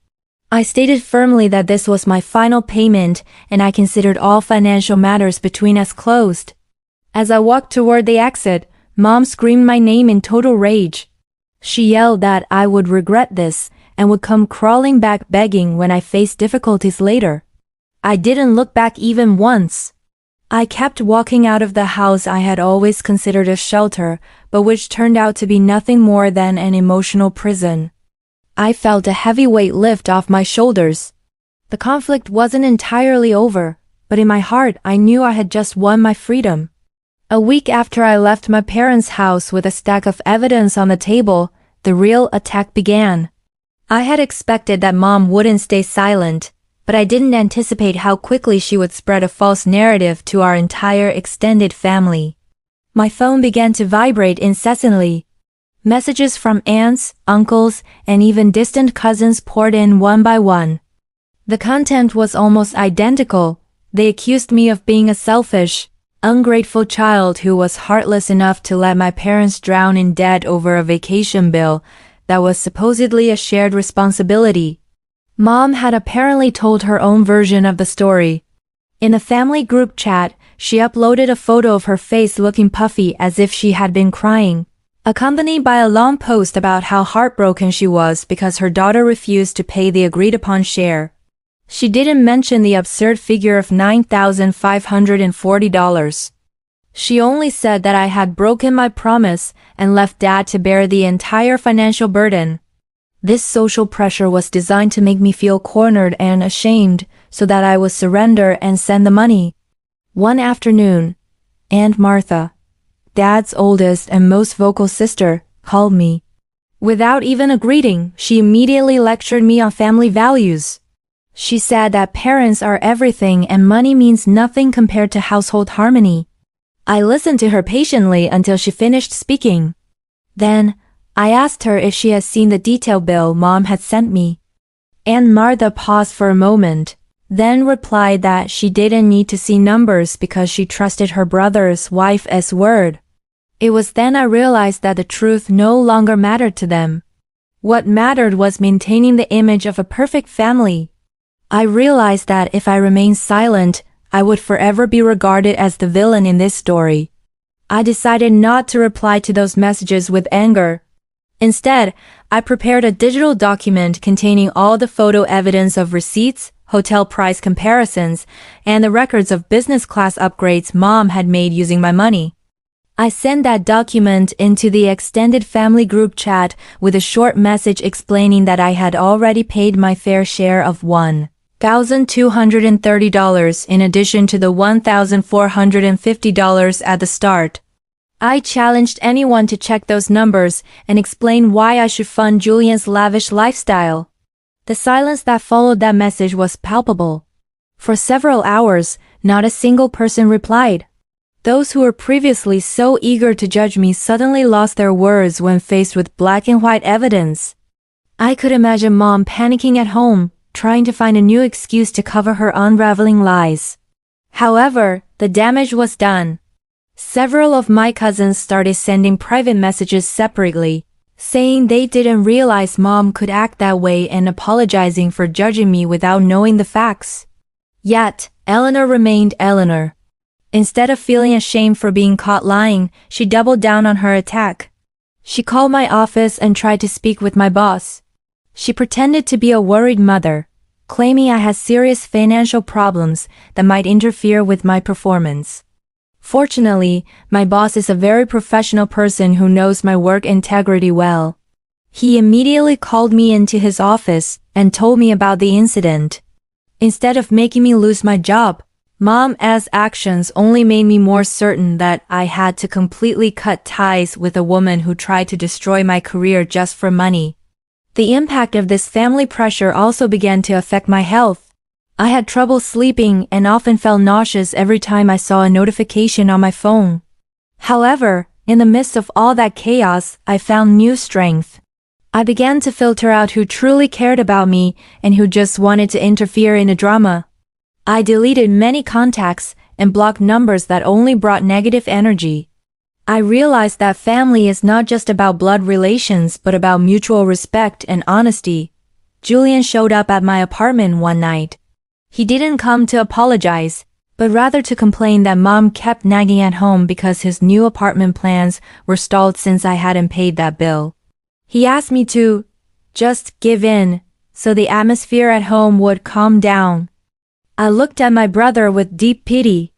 I stated firmly that this was my final payment and I considered all financial matters between us closed. As I walked toward the exit, Mom screamed my name in total rage. She yelled that I would regret this and would come crawling back begging when I faced difficulties later. I didn't look back even once. I kept walking out of the house I had always considered a shelter, but which turned out to be nothing more than an emotional prison. I felt a heavy weight lift off my shoulders. The conflict wasn't entirely over, but in my heart I knew I had just won my freedom. A week after I left my parents' house with a stack of evidence on the table, the real attack began. I had expected that Mom wouldn't stay silent, but I didn't anticipate how quickly she would spread a false narrative to our entire extended family. My phone began to vibrate incessantly. Messages from aunts, uncles, and even distant cousins poured in one by one. The content was almost identical. They accused me of being a selfish, ungrateful child who was heartless enough to let my parents drown in debt over a vacation bill that was supposedly a shared responsibility. Mom had apparently told her own version of the story. In a family group chat, she uploaded a photo of her face looking puffy as if she had been crying, accompanied by a long post about how heartbroken she was because her daughter refused to pay the agreed-upon share. She didn't mention the absurd figure of $9,540. She only said that I had broken my promise and left Dad to bear the entire financial burden. This social pressure was designed to make me feel cornered and ashamed so that I would surrender and send the money. One afternoon, Aunt Martha, Dad's oldest and most vocal sister, called me. Without even a greeting, she immediately lectured me on family values. She said that parents are everything and money means nothing compared to household harmony. I listened to her patiently until she finished speaking. Then, I asked her if she had seen the detail bill Mom had sent me. Aunt Martha paused for a moment, then replied that she didn't need to see numbers because she trusted her brother's wife's word. It was then I realized that the truth no longer mattered to them. What mattered was maintaining the image of a perfect family. I realized that if I remained silent, I would forever be regarded as the villain in this story. I decided not to reply to those messages with anger. Instead, I prepared a digital document containing all the photo evidence of receipts, hotel price comparisons, and the records of business class upgrades Mom had made using my money. I sent that document into the extended family group chat with a short message explaining that I had already paid my fair share of $1,230 in addition to the $1,450 at the start. I challenged anyone to check those numbers and explain why I should fund Julian's lavish lifestyle. The silence that followed that message was palpable. For several hours, not a single person replied. Those who were previously so eager to judge me suddenly lost their words when faced with black and white evidence. I could imagine Mom panicking at home, trying to find a new excuse to cover her unraveling lies. However, the damage was done. Several of my cousins started sending private messages separately, saying they didn't realize Mom could act that way and apologizing for judging me without knowing the facts. Yet, Eleanor remained Eleanor. Instead of feeling ashamed for being caught lying, she doubled down on her attack. She called my office and tried to speak with my boss. She pretended to be a worried mother, claiming I had serious financial problems that might interfere with my performance. Fortunately, my boss is a very professional person who knows my work integrity well. He immediately called me into his office and told me about the incident. Instead of making me lose my job, Mom's actions only made me more certain that I had to completely cut ties with a woman who tried to destroy my career just for money. The impact of this family pressure also began to affect my health. I had trouble sleeping and often felt nauseous every time I saw a notification on my phone. However, in the midst of all that chaos, I found new strength. I began to filter out who truly cared about me and who just wanted to interfere in a drama. I deleted many contacts and blocked numbers that only brought negative energy. I realized that family is not just about blood relations but about mutual respect and honesty. Julian showed up at my apartment one night. He didn't come to apologize, but rather to complain that Mom kept nagging at home because his new apartment plans were stalled since I hadn't paid that bill. He asked me to just give in so the atmosphere at home would calm down. I looked at my brother with deep pity.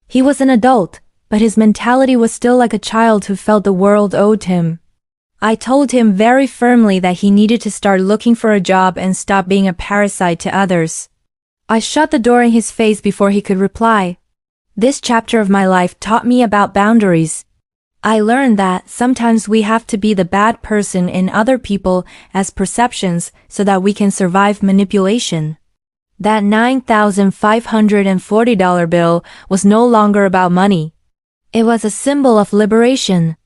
He was an adult, but his mentality was still like a child who felt the world owed him. I told him very firmly that he needed to start looking for a job and stop being a parasite to others. I shut the door in his face before he could reply. This chapter of my life taught me about boundaries. I learned that sometimes we have to be the bad person in other people as perceptions so that we can survive manipulation. That $9,540 bill was no longer about money. It was a symbol of liberation.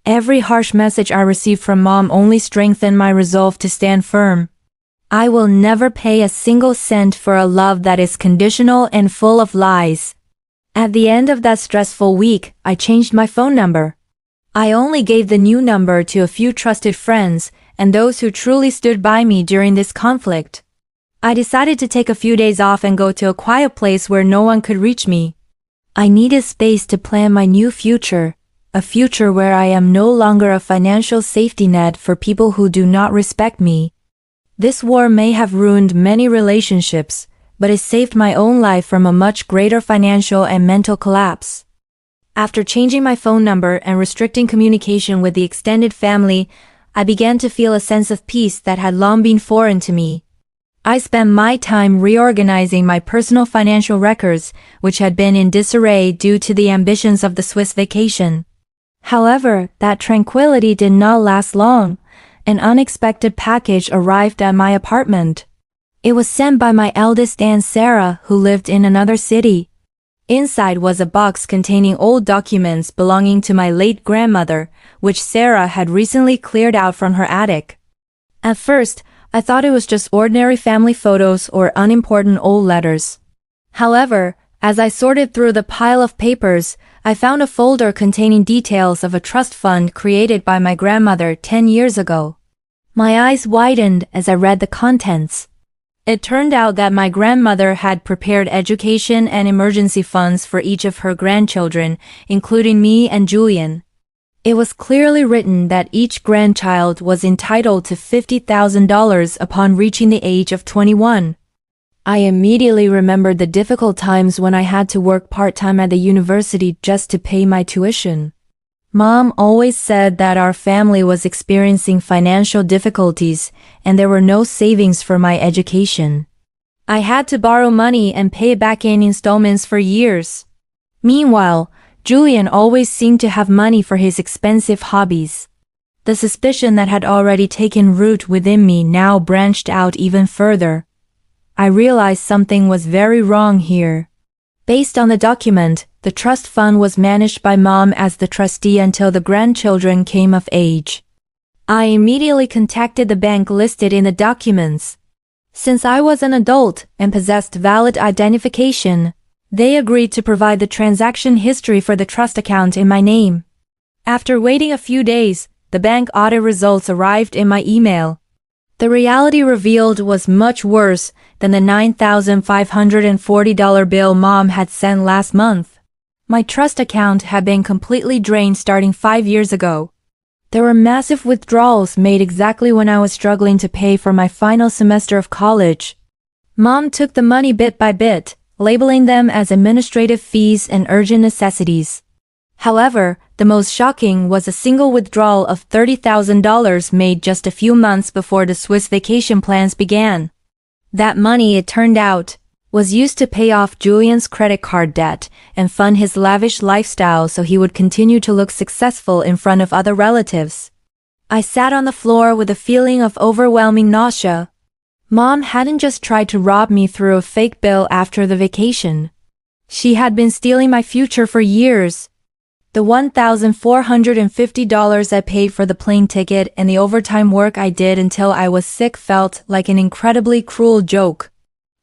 Every harsh message I received from Mom only strengthened my resolve to stand firm. I will never pay a single cent for a love that is conditional and full of lies. At the end of that stressful week, I changed my phone number. I only gave the new number to a few trusted friends and those who truly stood by me during this conflict. I decided to take a few days off and go to a quiet place where no one could reach me. I needed space to plan my new future, a future where I am no longer a financial safety net for people who do not respect me. This war may have ruined many relationships, but it saved my own life from a much greater financial and mental collapse. After changing my phone number and restricting communication with the extended family, I began to feel a sense of peace that had long been foreign to me. I spent my time reorganizing my personal financial records, which had been in disarray due to the ambitions of the Swiss vacation. However, that tranquility did not last long. An unexpected package arrived at my apartment. It was sent by my eldest aunt Sarah, who lived in another city. Inside was a box containing old documents belonging to my late grandmother, which Sarah had recently cleared out from her attic. At first, I thought it was just ordinary family photos or unimportant old letters. However, as I sorted through the pile of papers, I found a folder containing details of a trust fund created by my grandmother 10 years ago. My eyes widened as I read the contents. It turned out that my grandmother had prepared education and emergency funds for each of her grandchildren, including me and Julian. It was clearly written that each grandchild was entitled to $50,000 upon reaching the age of 21. I immediately remembered the difficult times when I had to work part-time at the university just to pay my tuition. Mom always said that our family was experiencing financial difficulties and there were no savings for my education. I had to borrow money and pay it back in installments for years. Meanwhile, Julian always seemed to have money for his expensive hobbies. The suspicion that had already taken root within me now branched out even further. I realized something was very wrong here. Based on the document, the trust fund was managed by Mom as the trustee until the grandchildren came of age. I immediately contacted the bank listed in the documents. Since I was an adult and possessed valid identification, they agreed to provide the transaction history for the trust account in my name. After waiting a few days, the bank audit results arrived in my email. The reality revealed was much worse than the $9,540 bill Mom had sent last month. My trust account had been completely drained starting 5 years ago. There were massive withdrawals made exactly when I was struggling to pay for my final semester of college. Mom took the money bit by bit, labeling them as administrative fees and urgent necessities. However, the most shocking was a single withdrawal of $30,000 made just a few months before the Swiss vacation plans began. That money, it turned out, was used to pay off Julian's credit card debt and fund his lavish lifestyle so he would continue to look successful in front of other relatives. I sat on the floor with a feeling of overwhelming nausea. Mom hadn't just tried to rob me through a fake bill after the vacation. She had been stealing my future for years. The $1,450 I paid for the plane ticket and the overtime work I did until I was sick felt like an incredibly cruel joke.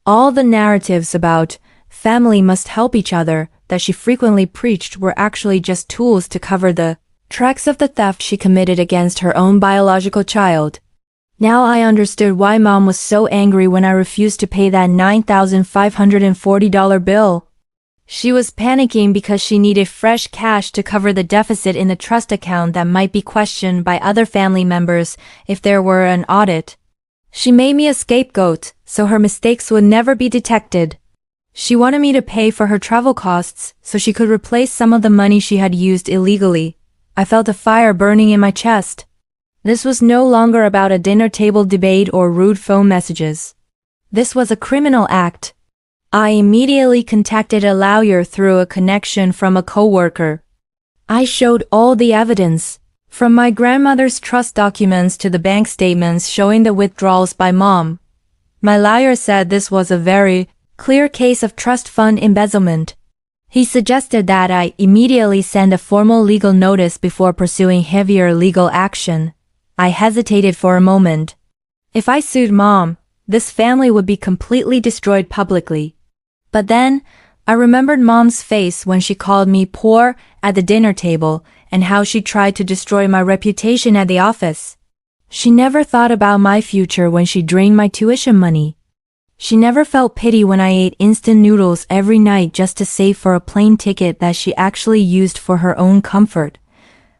All the narratives about family must help each other, that she frequently preached were actually just tools to cover the tracks of the theft she committed against her own biological child. Now I understood why Mom was so angry when I refused to pay that $9,540 bill. She was panicking because she needed fresh cash to cover the deficit in the trust account that might be questioned by other family members if there were an audit. She made me a scapegoat, so her mistakes would never be detected. She wanted me to pay for her travel costs so she could replace some of the money she had used illegally. I felt a fire burning in my chest. This was no longer about a dinner table debate or rude phone messages. This was a criminal act. I immediately contacted a lawyer through a connection from a coworker. I showed all the evidence, from my grandmother's trust documents to the bank statements showing the withdrawals by Mom. My lawyer said this was a very clear case of trust fund embezzlement. He suggested that I immediately send a formal legal notice before pursuing heavier legal action. I hesitated for a moment. If I sued Mom, this family would be completely destroyed publicly. But then, I remembered Mom's face when she called me poor at the dinner table and how she tried to destroy my reputation at the office. She never thought about my future when she drained my tuition money. She never felt pity when I ate instant noodles every night just to save for a plane ticket that she actually used for her own comfort.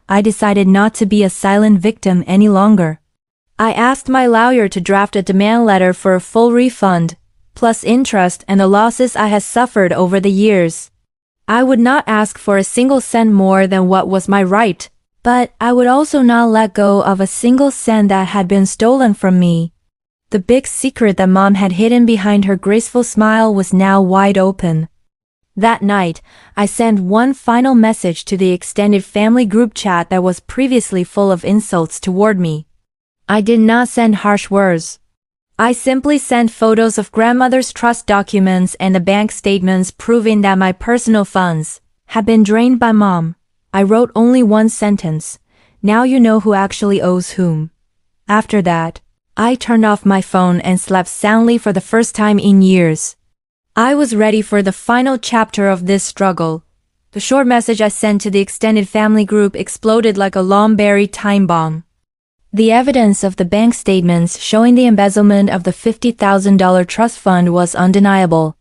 I decided not to be a silent victim any longer. I asked my lawyer to draft a demand letter for a full refund, plus interest and the losses I had suffered over the years. I would not ask for a single cent more than what was my right, but I would also not let go of a single cent that had been stolen from me. The big secret that Mom had hidden behind her graceful smile was now wide open. That night, I sent one final message to the extended family group chat that was previously full of insults toward me. I did not send harsh words. I simply sent photos of grandmother's trust documents and the bank statements proving that my personal funds had been drained by Mom. I wrote only one sentence. Now you know who actually owes whom. After that, I turned off my phone and slept soundly for the first time in years. I was ready for the final chapter of this struggle. The short message I sent to the extended family group exploded like a long-buried time bomb. The evidence of the bank statements showing the embezzlement of the $50,000 trust fund was undeniable.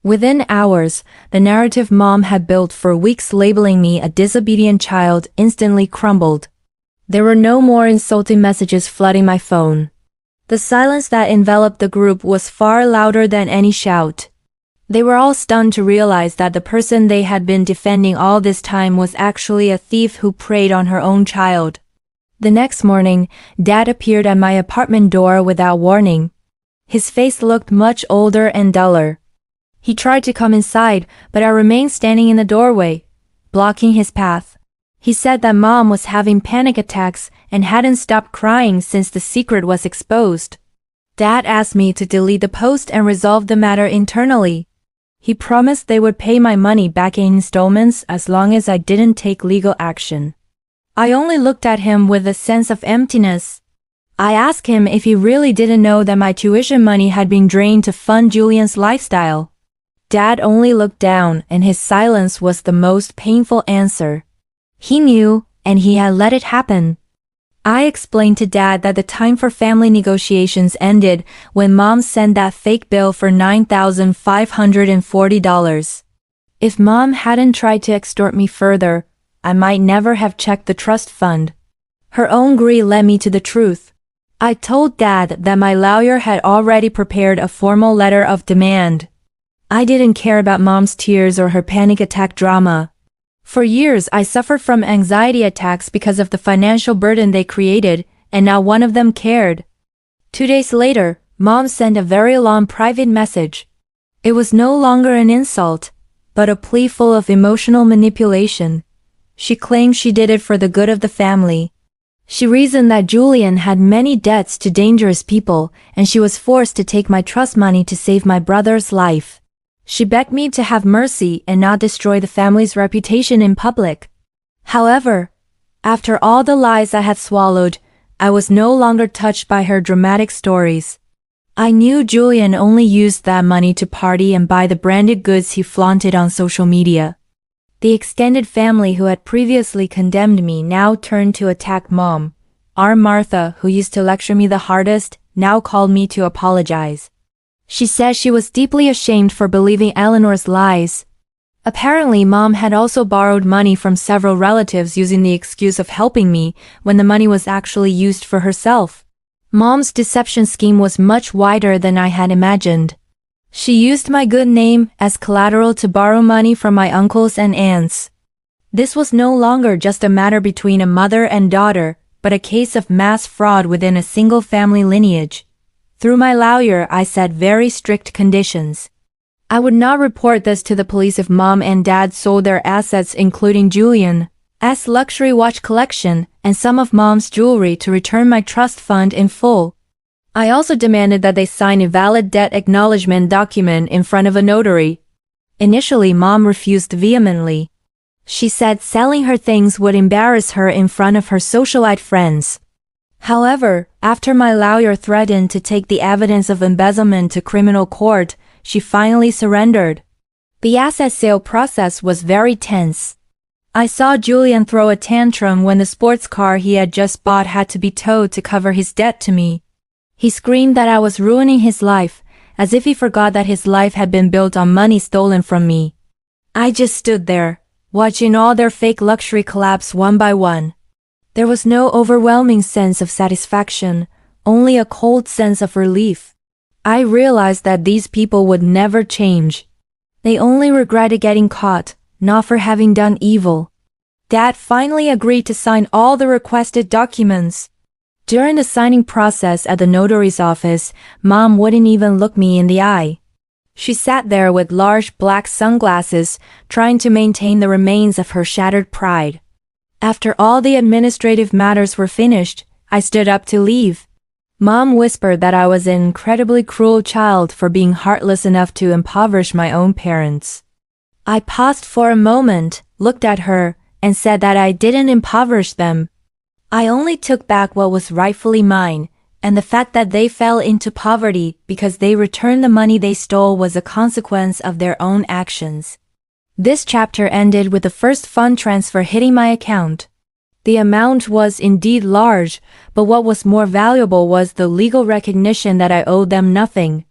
Within hours, the narrative Mom had built for weeks labeling me a disobedient child instantly crumbled. There were no more insulting messages flooding my phone. The silence that enveloped the group was far louder than any shout. They were all stunned to realize that the person they had been defending all this time was actually a thief who preyed on her own child. The next morning, Dad appeared at my apartment door without warning. His face looked much older and duller. He tried to come inside, but I remained standing in the doorway, blocking his path. He said that Mom was having panic attacks and hadn't stopped crying since the secret was exposed. Dad asked me to delete the post and resolve the matter internally. He promised they would pay my money back in installments as long as I didn't take legal action. I only looked at him with a sense of emptiness. I asked him if he really didn't know that my tuition money had been drained to fund Julian's lifestyle. Dad only looked down, and his silence was the most painful answer. He knew, and he had let it happen. I explained to Dad that the time for family negotiations ended when Mom sent that fake bill for $9,540. If Mom hadn't tried to extort me further, I might never have checked the trust fund. Her own greed led me to the truth. I told Dad that my lawyer had already prepared a formal letter of demand. I didn't care about Mom's tears or her panic attack drama. For years, I suffered from anxiety attacks because of the financial burden they created, and not one of them cared. 2 days later, Mom sent a very long private message. It was no longer an insult, but a plea full of emotional manipulation. She claimed she did it for the good of the family. She reasoned that Julian had many debts to dangerous people, and she was forced to take my trust money to save my brother's life. She begged me to have mercy and not destroy the family's reputation in public. However, after all the lies I had swallowed, I was no longer touched by her dramatic stories. I knew Julian only used that money to party and buy the branded goods he flaunted on social media. The extended family who had previously condemned me now turned to attack Mom. Our Martha, who used to lecture me the hardest, now called me to apologize. She said she was deeply ashamed for believing Eleanor's lies. Apparently, Mom had also borrowed money from several relatives using the excuse of helping me when the money was actually used for herself. Mom's deception scheme was much wider than I had imagined. She used my good name as collateral to borrow money from my uncles and aunts. This was no longer just a matter between a mother and daughter, but a case of mass fraud within a single family lineage. Through my lawyer, I set very strict conditions. I would not report this to the police if Mom and Dad sold their assets, including Julian's luxury watch collection and some of Mom's jewelry, to return my trust fund in full. I also demanded that they sign a valid debt acknowledgement document in front of a notary. Initially, Mom refused vehemently. She said selling her things would embarrass her in front of her socialite friends. However, after my lawyer threatened to take the evidence of embezzlement to criminal court, she finally surrendered. The asset sale process was very tense. I saw Julian throw a tantrum when the sports car he had just bought had to be towed to cover his debt to me. He screamed that I was ruining his life, as if he forgot that his life had been built on money stolen from me. I just stood there, watching all their fake luxury collapse one by one. There was no overwhelming sense of satisfaction, only a cold sense of relief. I realized that these people would never change. They only regretted getting caught, not for having done evil. Dad finally agreed to sign all the requested documents. During the signing process at the notary's office, Mom wouldn't even look me in the eye. She sat there with large black sunglasses, trying to maintain the remains of her shattered pride. After all the administrative matters were finished, I stood up to leave. Mom whispered that I was an incredibly cruel child for being heartless enough to impoverish my own parents. I paused for a moment, looked at her, and said that I didn't impoverish them. I only took back what was rightfully mine, and the fact that they fell into poverty because they returned the money they stole was a consequence of their own actions. This chapter ended with the first fund transfer hitting my account. The amount was indeed large, but what was more valuable was the legal recognition that I owed them nothing.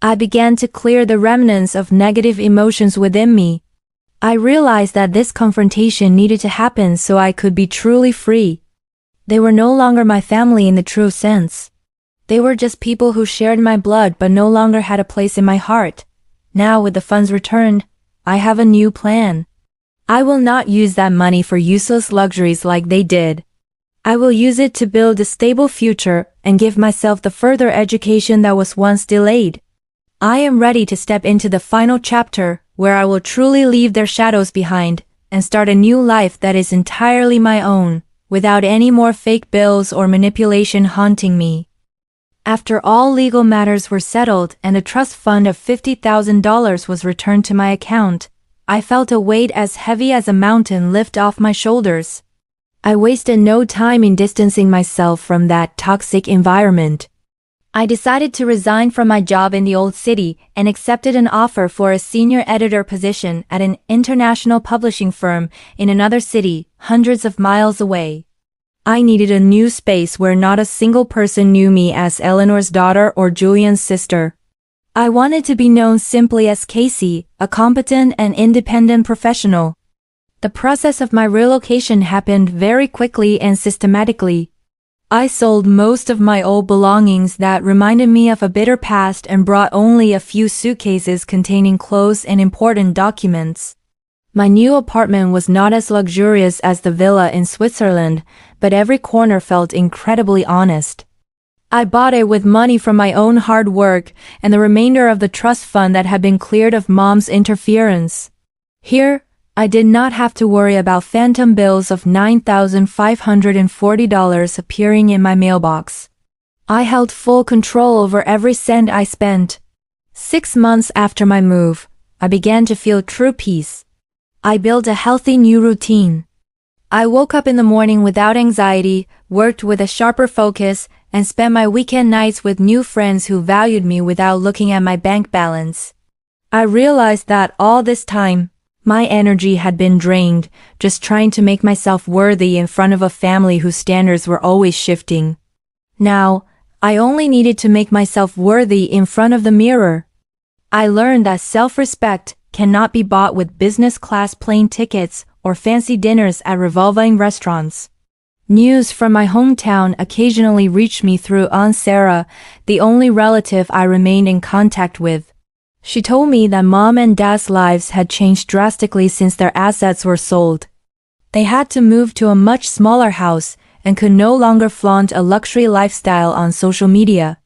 I began to clear the remnants of negative emotions within me. I realized that this confrontation needed to happen so I could be truly free. They were no longer my family in the true sense. They were just people who shared my blood but no longer had a place in my heart. Now, with the funds returned, I have a new plan. I will not use that money for useless luxuries like they did. I will use it to build a stable future and give myself the further education that was once delayed. I am ready to step into the final chapter, where I will truly leave their shadows behind and start a new life that is entirely my own, without any more fake bills or manipulation haunting me. After all legal matters were settled and a trust fund of $50,000 was returned to my account, I felt a weight as heavy as a mountain lift off my shoulders. I wasted no time in distancing myself from that toxic environment. I decided to resign from my job in the old city and accepted an offer for a senior editor position at an international publishing firm in another city, hundreds of miles away. I needed a new space where not a single person knew me as Eleanor's daughter or Julian's sister. I wanted to be known simply as Casey, a competent and independent professional. The process of my relocation happened very quickly and systematically. I sold most of my old belongings that reminded me of a bitter past and brought only a few suitcases containing clothes and important documents. My new apartment was not as luxurious as the villa in Switzerland, but every corner felt incredibly honest. I bought it with money from my own hard work and the remainder of the trust fund that had been cleared of Mom's interference. Here, I did not have to worry about phantom bills of $9,540 appearing in my mailbox. I held full control over every cent I spent. 6 months after my move, I began to feel true peace. I built a healthy new routine. I woke up in the morning without anxiety, worked with a sharper focus, and spent my weekend nights with new friends who valued me without looking at my bank balance. I realized that all this time, My energy had been drained, just trying to make myself worthy in front of a family whose standards were always shifting. Now, I only needed to make myself worthy in front of the mirror. I learned that self-respect cannot be bought with business-class plane tickets or fancy dinners at revolving restaurants. News from my hometown occasionally reached me through Aunt Sarah, the only relative I remained in contact with. She told me that Mom and Dad's lives had changed drastically since their assets were sold. They had to move to a much smaller house and could no longer flaunt a luxury lifestyle on social media.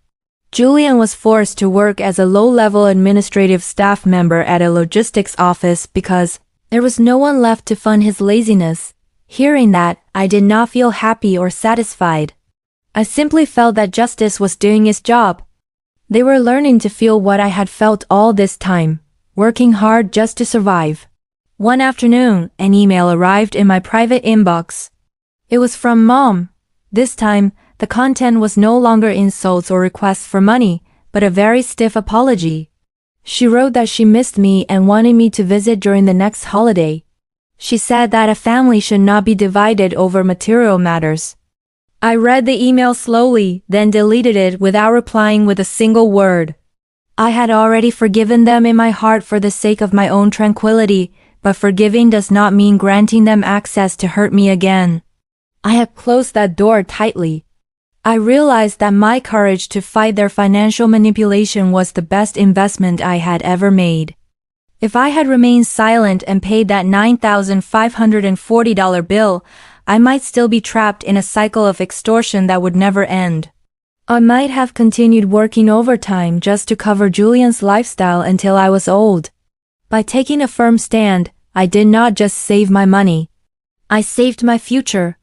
Julian was forced to work as a low-level administrative staff member at a logistics office because there was no one left to fund his laziness. Hearing that, I did not feel happy or satisfied. I simply felt that justice was doing its job. They were learning to feel what I had felt all this time, working hard just to survive. One afternoon, an email arrived in my private inbox. It was from Mom. This time, the content was no longer insults or requests for money, but a very stiff apology. She wrote that she missed me and wanted me to visit during the next holiday. She said that a family should not be divided over material matters. I read the email slowly, then deleted it without replying with a single word. I had already forgiven them in my heart for the sake of my own tranquility, but forgiving does not mean granting them access to hurt me again. I had closed that door tightly. I realized that my courage to fight their financial manipulation was the best investment I had ever made. If I had remained silent and paid that $9,540 bill, I might still be trapped in a cycle of extortion that would never end. I might have continued working overtime just to cover Julian's lifestyle until I was old. By taking a firm stand, I did not just save my money. I saved my future.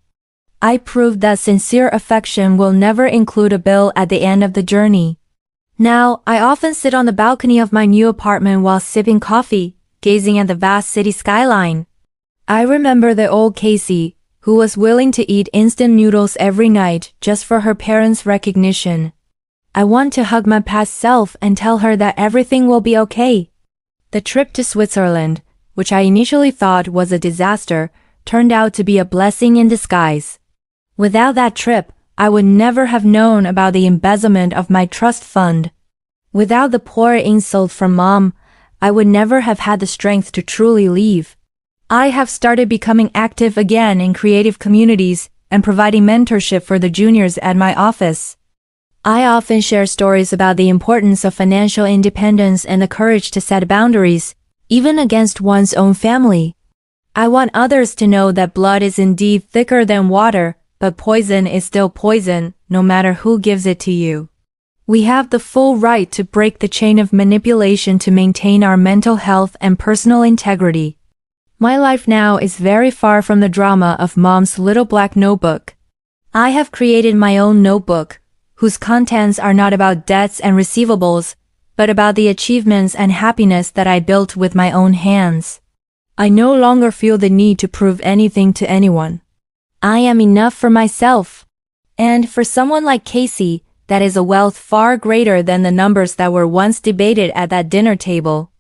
I proved that sincere affection will never include a bill at the end of the journey. Now, I often sit on the balcony of my new apartment while sipping coffee, gazing at the vast city skyline. I remember the old Casey, who was willing to eat instant noodles every night just for her parents' recognition. I want to hug my past self and tell her that everything will be okay. The trip to Switzerland, which I initially thought was a disaster, turned out to be a blessing in disguise. Without that trip, I would never have known about the embezzlement of my trust fund. Without the poor insult from Mom, I would never have had the strength to truly leave. I have started becoming active again in creative communities and providing mentorship for the juniors at my office. I often share stories about the importance of financial independence and the courage to set boundaries, even against one's own family. I want others to know that blood is indeed thicker than water, but poison is still poison, no matter who gives it to you. We have the full right to break the chain of manipulation to maintain our mental health and personal integrity. My life now is very far from the drama of Mom's little black notebook. I have created my own notebook, whose contents are not about debts and receivables, but about the achievements and happiness that I built with my own hands. I no longer feel the need to prove anything to anyone. I am enough for myself. And for someone like Casey, that is a wealth far greater than the numbers that were once debated at that dinner table.